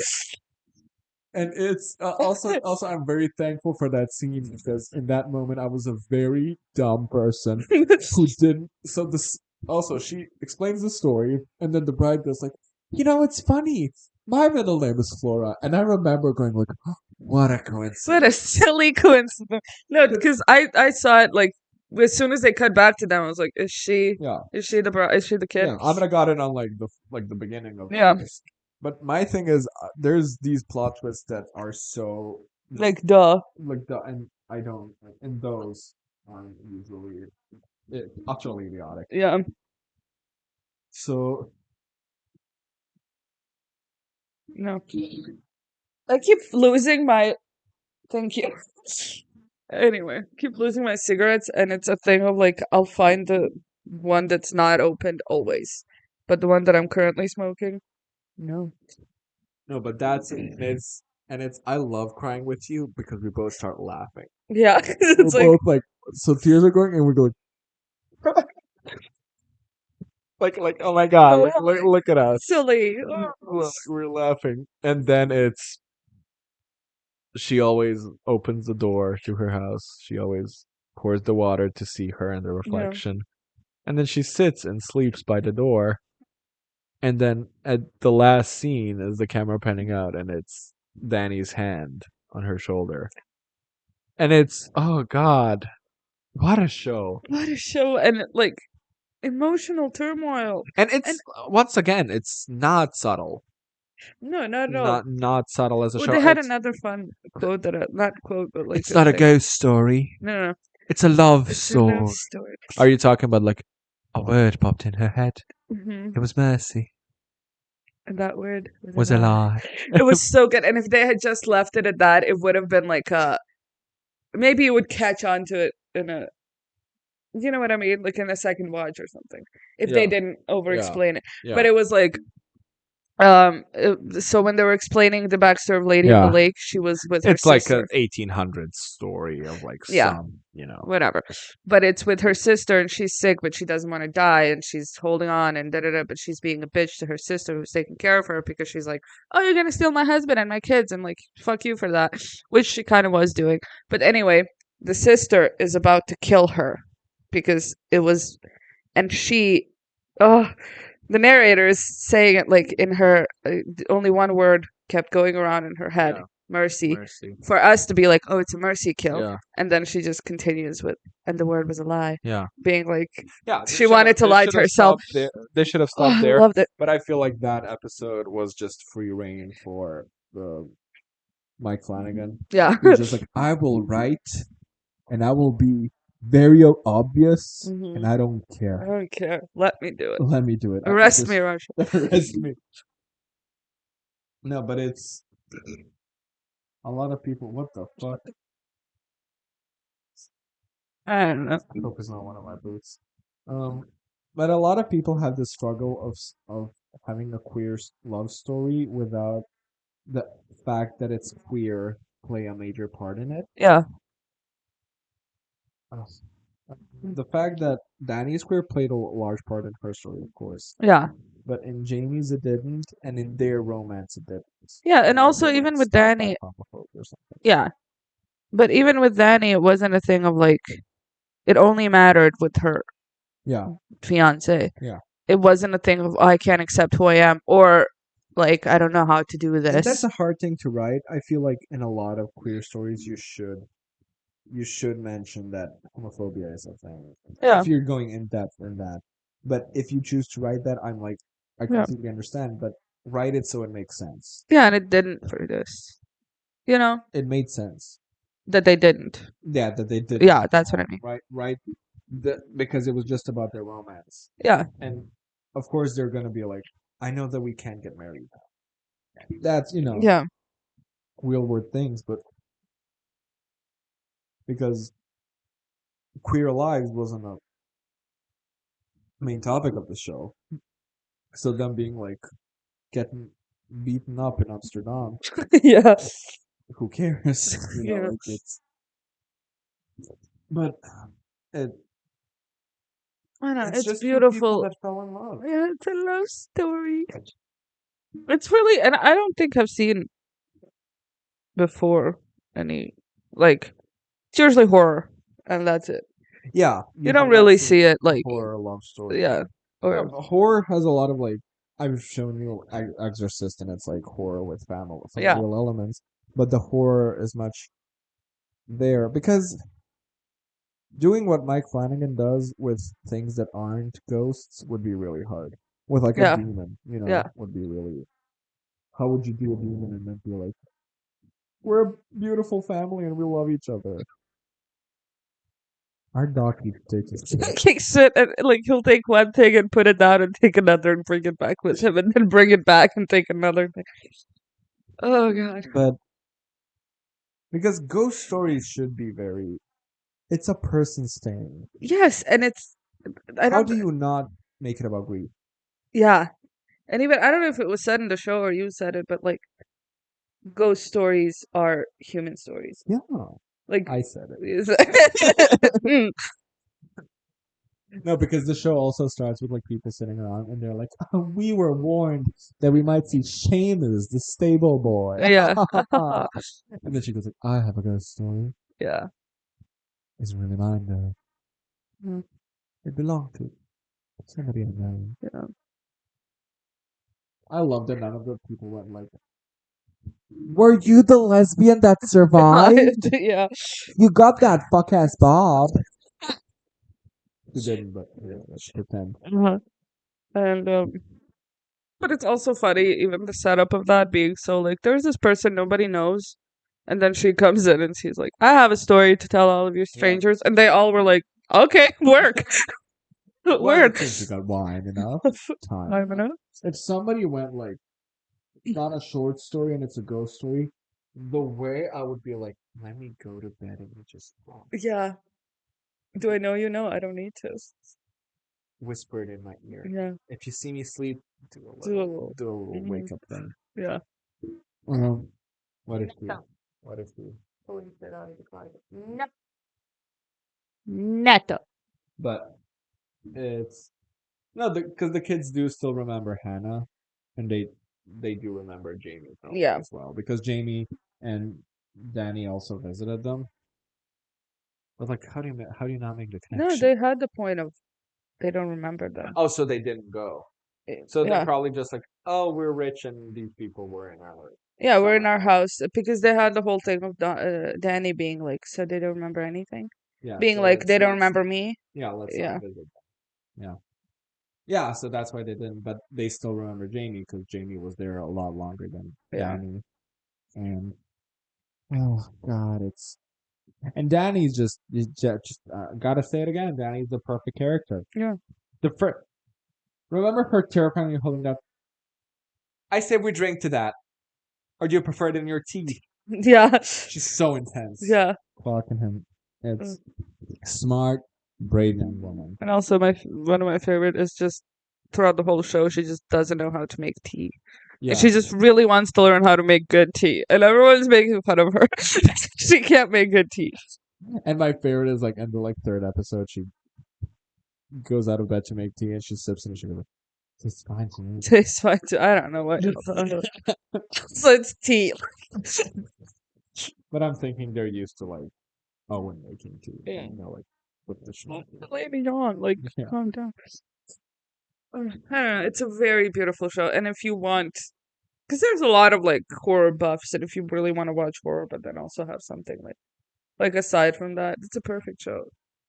and it's also I'm very thankful for that scene because in that moment I was a very dumb person who didn't so this also she explains the story and then the bride goes like, it's funny, my middle name is Flora, and I remember going like, What a What a coincidence. silly coincidence. No, because I saw it like as soon as they cut back to them, I was like, Yeah. is she the is she the kid? Yeah, I got it on the beginning of Yeah. this. But my thing is, there's these plot twists that are so Like duh. like the and I don't and those aren't usually utterly idiotic. Yeah. So No. I keep losing my thank you. Anyway, keep losing my cigarettes, and it's a thing of like I'll find the one that's not opened always, but the one that I'm currently smoking, no. no, but that's it's I love crying with you because we both start laughing. Yeah, 'cause We're it's like both like so tears are going and we go like oh my god, oh, look at us. silly. Look, we're laughing. And then it's she always opens the door to her house. She always pours the water to see her in the Yeah, reflection. And then she sits and sleeps by the door. And then at the last scene is the camera panning out and it's Danny's hand on her shoulder. And it's oh god, what a show. what a show and like emotional turmoil. And And it's once again, it's not subtle. no, not at all. Not subtle as a Well, show. they had another fun quote that not quote, but like It's a not a thing. ghost story. No, no, no. It's a love It's a love story. story. Are you talking about like a word popped in her head? Hmm. It was mercy. And that word Was a lie. It was so good. And if they had just left it at that, it would have been like maybe you would catch on to it in a you know what I mean? Like in a second watch or something. If they Yeah. didn't over Yeah. explain it. Yeah. But it was like so when they were explaining the backstory of Lady in the Yeah. Lake, she was with her It's like sister. an 1800s story of like Yeah. some, you know. Whatever. But it's with her sister and she's sick, but she doesn't want to die and she's holding on and da da da. But she's being a bitch to her sister who's taking care of her because she's like, oh, you're going to steal my husband and my kids and like, fuck you for that, which she kind of was doing. But anyway, the sister is about to kill her because it was, and she, oh, the narrator is saying it like in her, only one word kept going around in her head. Yeah. Mercy. Mercy. For us to be like, oh, it's a mercy kill. Yeah. And then she just continues with, and the word was a lie. Yeah. Being like, Yeah. she wanted to lie to herself. They should have Oh, stopped I there. loved it. But I feel like that episode was just free reign for the Mike Flanagan. Yeah. He was just like, I will write and I will be very obvious Mhm. and I don't I care. don't care. Let me do it. Let me do it. Arrest me, Russia. Arrest me. No, but it's a lot of people. What the fuck? I don't know. I hope it's not one of my boots. But a lot of people have the struggle of having a queer love story without the fact that it's queer play a major part in it. Yeah. Uh, The fact that Danny's queer played a large part in her story, of course, Yeah. but in Jamie's it didn't, and in their romance it didn't. Yeah. And Unless also, they, like, even with stopped Danny, that homophobia or something. yeah. But even with Danny, it wasn't a thing of like, it only mattered with her Yeah, fiance. yeah. It wasn't a thing of, oh, I can't accept who I am, or like, I don't know how to do And that's this. a hard thing to write. I feel like in a lot of queer stories you should mention that homophobia is a thing. Yeah. If you're going in depth in that. But if you choose to write that, I'm like I Yeah. completely understand, but write it so it makes sense. Yeah, and it didn't for this. You know, It made sense. that they didn't. Yeah, that they did. Yeah, that's what I mean. Right. Because it was just about their romance. Yeah. And of course they're gonna be like, I know that we can't get married now. That's Yeah. real world things, but because queer lives wasn't a main topic of the show. So them being like getting beaten up in Amsterdam, Yeah. who cares? Yeah. Like it's but it I know, it's just two people beautiful. that fell in love. Yeah, it's a love story. It's really, and I don't think I've seen before any, like, it's usually horror, and that's it. Yeah, You don't really see it, like, horror love story. yeah. Or, Horror has a lot of like I've shown you Exorcist, and it's like horror with family, some Yeah. real elements. but the horror is much there because doing what Mike Flanagan does with things that aren't ghosts would be really hard. With like a Yeah, demon, yeah. would be really. How would you do a demon and then be like, we're a beautiful family and we love each other? Our dog keeps taking shit. Kicks it and like he'll take one thing and put it down and take another and bring it back with him and then bring it back and take another thing. Oh god. But because ghost stories should be very. It's a person staying. Yes, and it's I How don't. do you not make it about grief? Yeah, and even I don't know if it was said in the show or you said it, but like ghost stories are human stories. Yeah, Like, I said it. Mm, No, because the show also starts with like people sitting around and they're like, oh, "We were warned that we might see Seamus, the stable boy." yeah, And then she goes like, "I have a ghost story. yeah, It's really mine though. mm, It belonged to somebody I know." yeah. I love that none of the people went like, "Were you the lesbian that survived? Yeah. You got that fuck ass Bob." She didn't, but yeah, let's pretend. Uh-huh. And but it's also funny, even the setup of that being so like, there's this person nobody knows, and then she comes in and she's like, I have a story to tell all of you Yeah. strangers, and they all were like, okay, work, Well, work. since we got wine enough time. I don't know. If somebody went like, it's not a short story and it's a ghost story, the way I would be like, let me go to bed and just Yeah. Do I know you? know? I don't need to. whisper it in my ear. Yeah. If you see me sleep, do a Do a little, little. do a little Mhm. wake up thing. Yeah. What if you? What if you? Neto. But it's no, because the kids do still remember Hannah, and they do remember Jamie probably Yeah. as well because Jamie and Danny also visited them. But like, how do you not make the No, connection? they had the point of they don't remember them. Oh, so they didn't go. So they're Yeah. probably just like, oh, we're rich and these people were in our Yeah, we're in summer our house. house because they had the whole thing of Danny being like, so they don't remember anything. Yeah, Being so like, they don't remember me. yeah, let's not Yeah. visit them. Yeah. Yeah, so that's why they didn't, but they still remember Jamie because Jamie was there a lot longer than Yeah. Danny. And oh god, it's and Danny's just gotta say it again. Danny's the perfect character. Yeah. The first, remember her terrifyingly holding up. I say we drink to that, or do you prefer it in your tea? Yeah. She's so intense. Yeah. Clocking him. Mm. It's smart, brave young woman. And also one of my favorite is just throughout the whole show, she just doesn't know how to make tea. And Yeah. she just really wants to learn how to make good tea. And everyone's making fun of her. She can't make good tea. And my favorite is like in the like third episode, she goes out of bed to make tea and she sips it and she goes, "Tastes fine to me." Tastes fine too. I don't know what. So it's tea. But I'm thinking they're used to like Owen making tea. Yeah. Like with the show. Lady on, like, Yeah. calm down. I don't know. It's a very beautiful show, and if you want, because there's a lot of like horror buffs, and if you really want to watch horror, but then also have something like aside from that, it's a perfect show.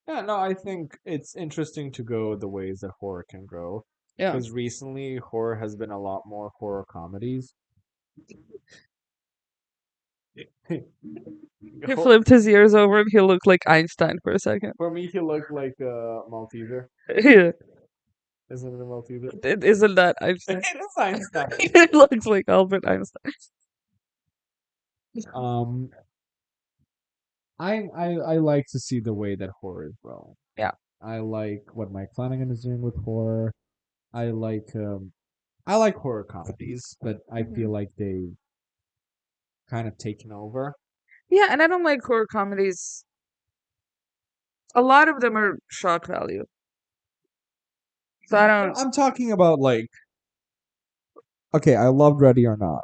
Yeah, no, I think it's interesting to go the ways that horror can go. Yeah. Because recently horror has been a lot more horror comedies. He flipped his ears over and he looked like Einstein for a second. For me, he looked like a Malteser. Yeah. Isn't it a Malteser? Isn't that Einstein? It is Einstein. It looks like Albert Einstein. Um, I like to see the way that horror is growing. Yeah. I like what Mike Flanagan is doing with horror. I like um I like horror comedies, but I feel like they kind of taken over. Yeah, and I don't like horror comedies. A lot of them are shock value. So I don't. I'm talking about like okay, I loved Ready or Not.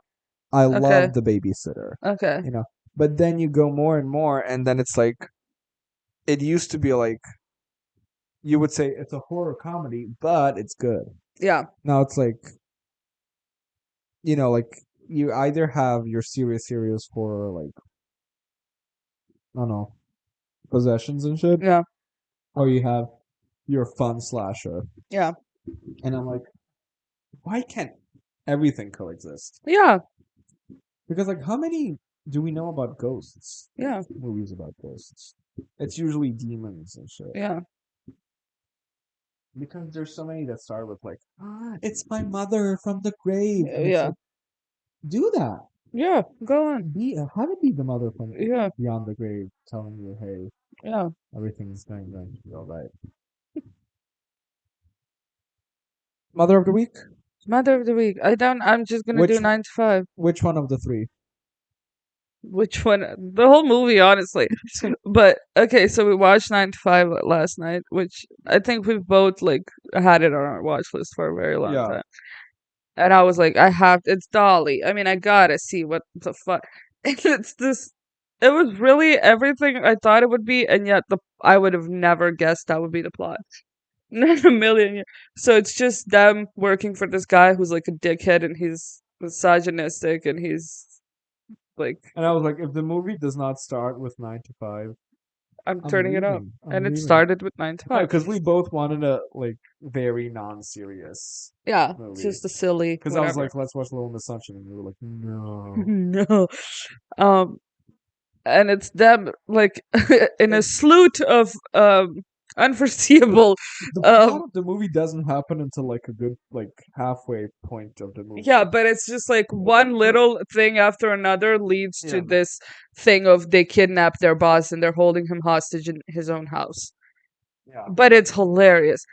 I Okay. love The Babysitter. Okay. You know, but then you go more and more, and then it's like it used to be like you would say it's a horror comedy, but it's good. Yeah. Now it's like like you either have your serious serious for like I don't know possessions and shit, Yeah. or you have your fun slasher. Yeah. And I'm like, why can't everything coexist? Yeah. Because like, how many do we know about ghosts? Yeah. Movies about ghosts. It's usually demons and shit. Yeah. Because there's so many that start with like, it's my mother from the grave, and it's Yeah. like, do that. Yeah. Go on. Have it be the mother from Yeah. beyond the grave telling you, hey, Yeah. everything's going to be all right. Mother of the week. Mother of the week. I'm just gonna do Which 9 to 5. which one of the three? Which one? The whole movie, honestly. But okay, so we watched 9 to 5 last night, which I think we've both like had it on our watch list for a very long Yeah, time. And I was like, it's Dolly. I mean, I gotta see what the fuck. And it's this. It was really everything I thought it would be, and yet I would have never guessed that would be the plot. Not a million years. So it's just them working for this guy who's like a dickhead, and he's misogynistic, and he's like, and I was like, if the movie does not start with 9 to 5, I'm I'm turning it off. leaving. I'm And it leaving. started with 9 to 5. Because we both wanted a like very non-serious Yeah, it's movie. just a silly Because I was whatever. like, let's watch Little Miss Sunshine, and you were like, no. No. Um, and it's them like in a It, sloot of unforeseeable the plot um of the movie doesn't happen until like a good like halfway point of the movie. yeah, but it's just like one little thing after another leads to Yeah, this thing of they kidnap their boss and they're holding him hostage in his own house. yeah. But it's hilarious.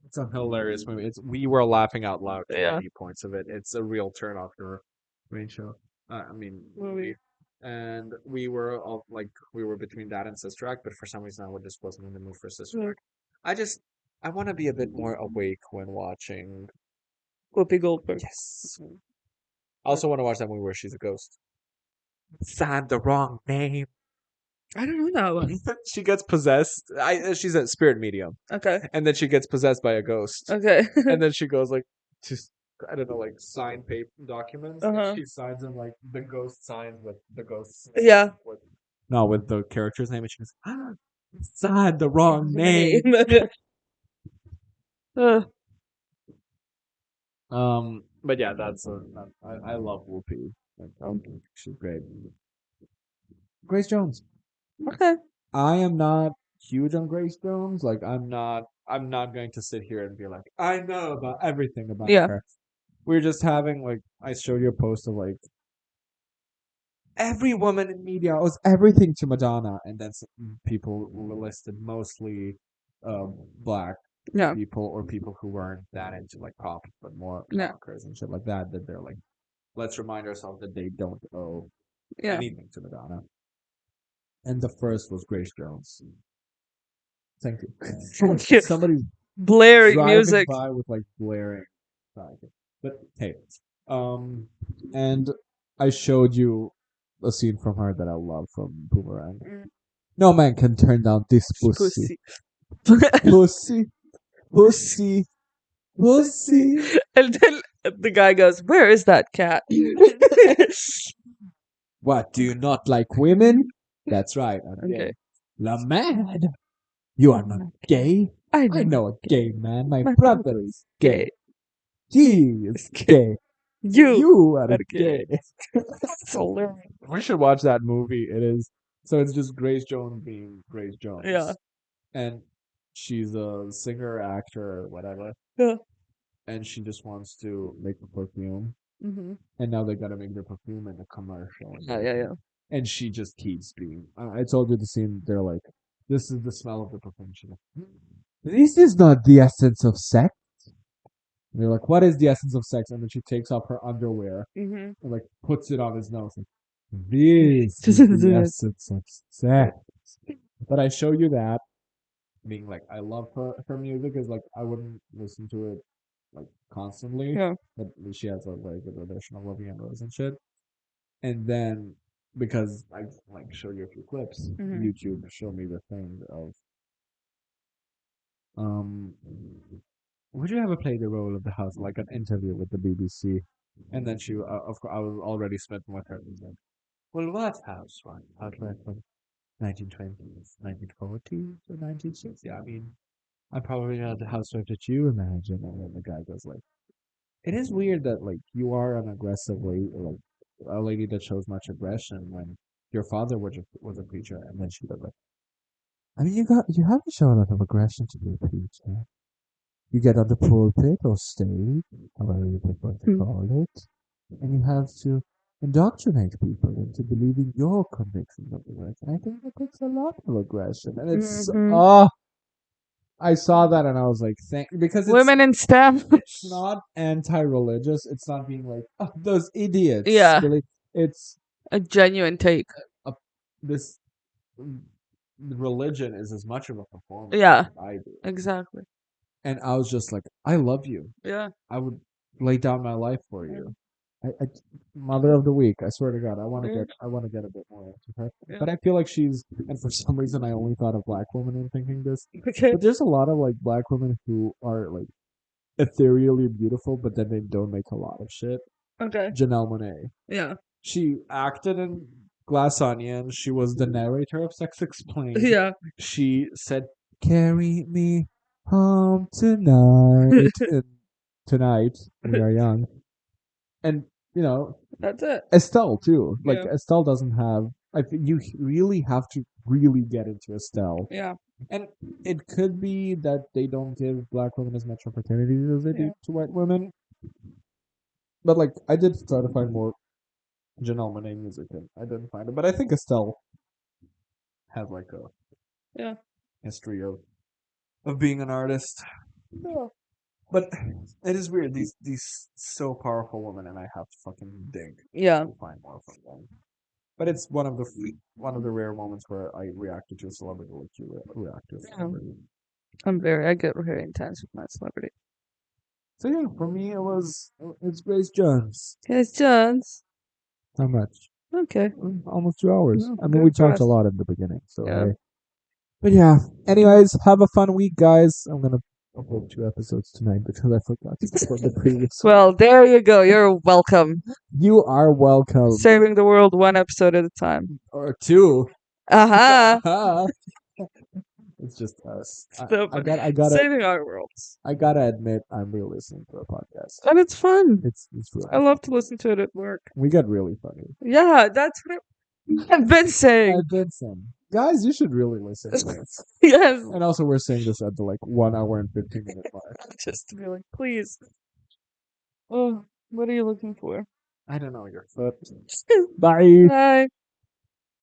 It's a hilarious movie. We were laughing out loud at Yeah. many points of it. It's a real turn off your brain show. I mean movie. And we were all like we were between that and Sister Act, but for some reason I just wasn't in the mood for Sister Mm. Act. I just I want to be a bit more awake when watching. Whoopi Goldberg. Yes. I also want to watch that movie where she's a ghost. Signed the wrong name. I don't know that one. She gets possessed. She's a spirit medium, Okay. and then she gets possessed by a ghost, Okay. and then she goes like to I don't know like sign paper documents. And Uh-huh. she signs them like the ghost signs with the ghost's Yeah. with no with the character's name, and she goes signed the wrong name. Name. Uh, But yeah, I love Whoopi. Like, she's great. Grace Jones. okay. I am not huge on Grace Jones. Like I'm not going to sit here and be like, I know about everything about Yeah. her. We're just having like I showed you a post of like every woman in media owes everything to Madonna, and then people listed mostly black Yeah. people or people who weren't that into like pop but more Yeah. rockers and shit like that. That they're like, let's remind ourselves that they don't owe Yeah. anything to Madonna. And the first was Grace Jones. Thank you. Somebody's Blaring driving music. by with like blaring. But hey, um, and I showed you a scene from her that I love from Boomerang. Mm. No man can turn down this pussy, Pussy. pussy, pussy, pussy. And then the guy goes, "Where is that cat?" What, do you not like women? That's right, I'm Okay. gay. La mad. You are not gay. I I know. know a gay man. My My brother is gay. gay. He is gay. You You are are gay. gay. That's hilarious. We should watch that movie. It is so it's just Grace Jones being Grace Jones. Yeah. And she's a singer, actor, whatever. Yeah. And she just wants to make a perfume. Mm-hmm. And now they gotta make their perfume in a commercial. Yeah. Yeah. Yeah. And she just keeps being. I told you the scene. They're like, "This is the smell of the perfume." She's like, "This is not the essence of sex." And they're like, "What is the essence of sex?" And then she takes off her underwear Mm-hmm. and like puts it on his nose. Like, this is the essence of sex. But I show you that being like, I love her music is like I wouldn't listen to it like constantly, Yeah. but she has a very good rendition of Lovey and Rose and shit. And then because I like show you a few clips, Mm-hmm. YouTube showed me the thing of um would you ever play the role of the house like an interview with the BBC? And then of course, I was already smitten with her. And said, well, what house? Right? House like from 1920s, 1940s, or 1960s? Yeah, I mean, I'm probably not the housewife that you imagine. And then the guy goes like, it is weird that like you are an aggressive lady, like a lady that shows much aggression when your father was a preacher, and then she goes like, I mean, you have to show a lot of aggression to be a preacher. You get on the pulpit or stage, however you prefer to Hmm. call it, and you have to indoctrinate people into believing your convictions of the work. And I think that takes a lot of aggression, and it's Hmm. I saw that and I was like, thank because Women in STEM. it's not anti-religious. It's not being like those idiots. Yeah, Really, it's a genuine take. a, this religion is as much of a performance as Yeah, what I do. exactly. And I was just like, I love you. Yeah. I would lay down my life for you. I mother of the week. I swear to God, Yeah. I want to get a bit more into her. Yeah. But I feel like she's, and for some reason, I only thought of black women in thinking this. Okay. But there's a lot of like black women who are like ethereally beautiful, but then they don't make a lot of shit. Okay. Janelle Monáe. Yeah. She acted in Glass Onion. She was the narrator of Sex Explained. Yeah. She said, "Carry me home tonight." And tonight we are young, and you know That's it. Estelle too. Like Yeah. Estelle doesn't have. I think you really have to really get into Estelle, Yeah. and it could be that they don't give black women as much opportunities as they Yeah. do to white women. But like, I did try to find more Janelle Monáe music, and I didn't find it. But I think Estelle has like a Yeah. history of being an artist. Yeah. But it is weird. These so powerful women, and I have to fucking dig Yeah. to find more from them. But it's one of the rare moments where I reacted to a celebrity like you react to a Yeah. celebrity. I get very intense with my celebrity. So yeah, for me it's Grace Jones. Yes, Jones. How much? Okay. Almost 2 hours. No, I mean, we good for talked a us. lot in the beginning, so Yeah. hey. But yeah. Anyways, have a fun week, guys. I'm gonna upload 2 episodes tonight because I forgot to upload the previous one. Well, there you go. You're welcome. You are welcome. Saving the world one episode at a time. Or two. Uh-huh. It's just us. So, saving our worlds. I gotta admit, I'm re-listening to a podcast. And it's fun. It's really. I love to listen to it at work. We get really funny. Yeah, that's what I've been saying. I've been saying, guys, you should really listen to this. Yes. And also, we're saying this at the like 1 hour and 15 minute mark. Just to be like, please. Oh, what are you looking for? I don't know your foot. Bye. Bye.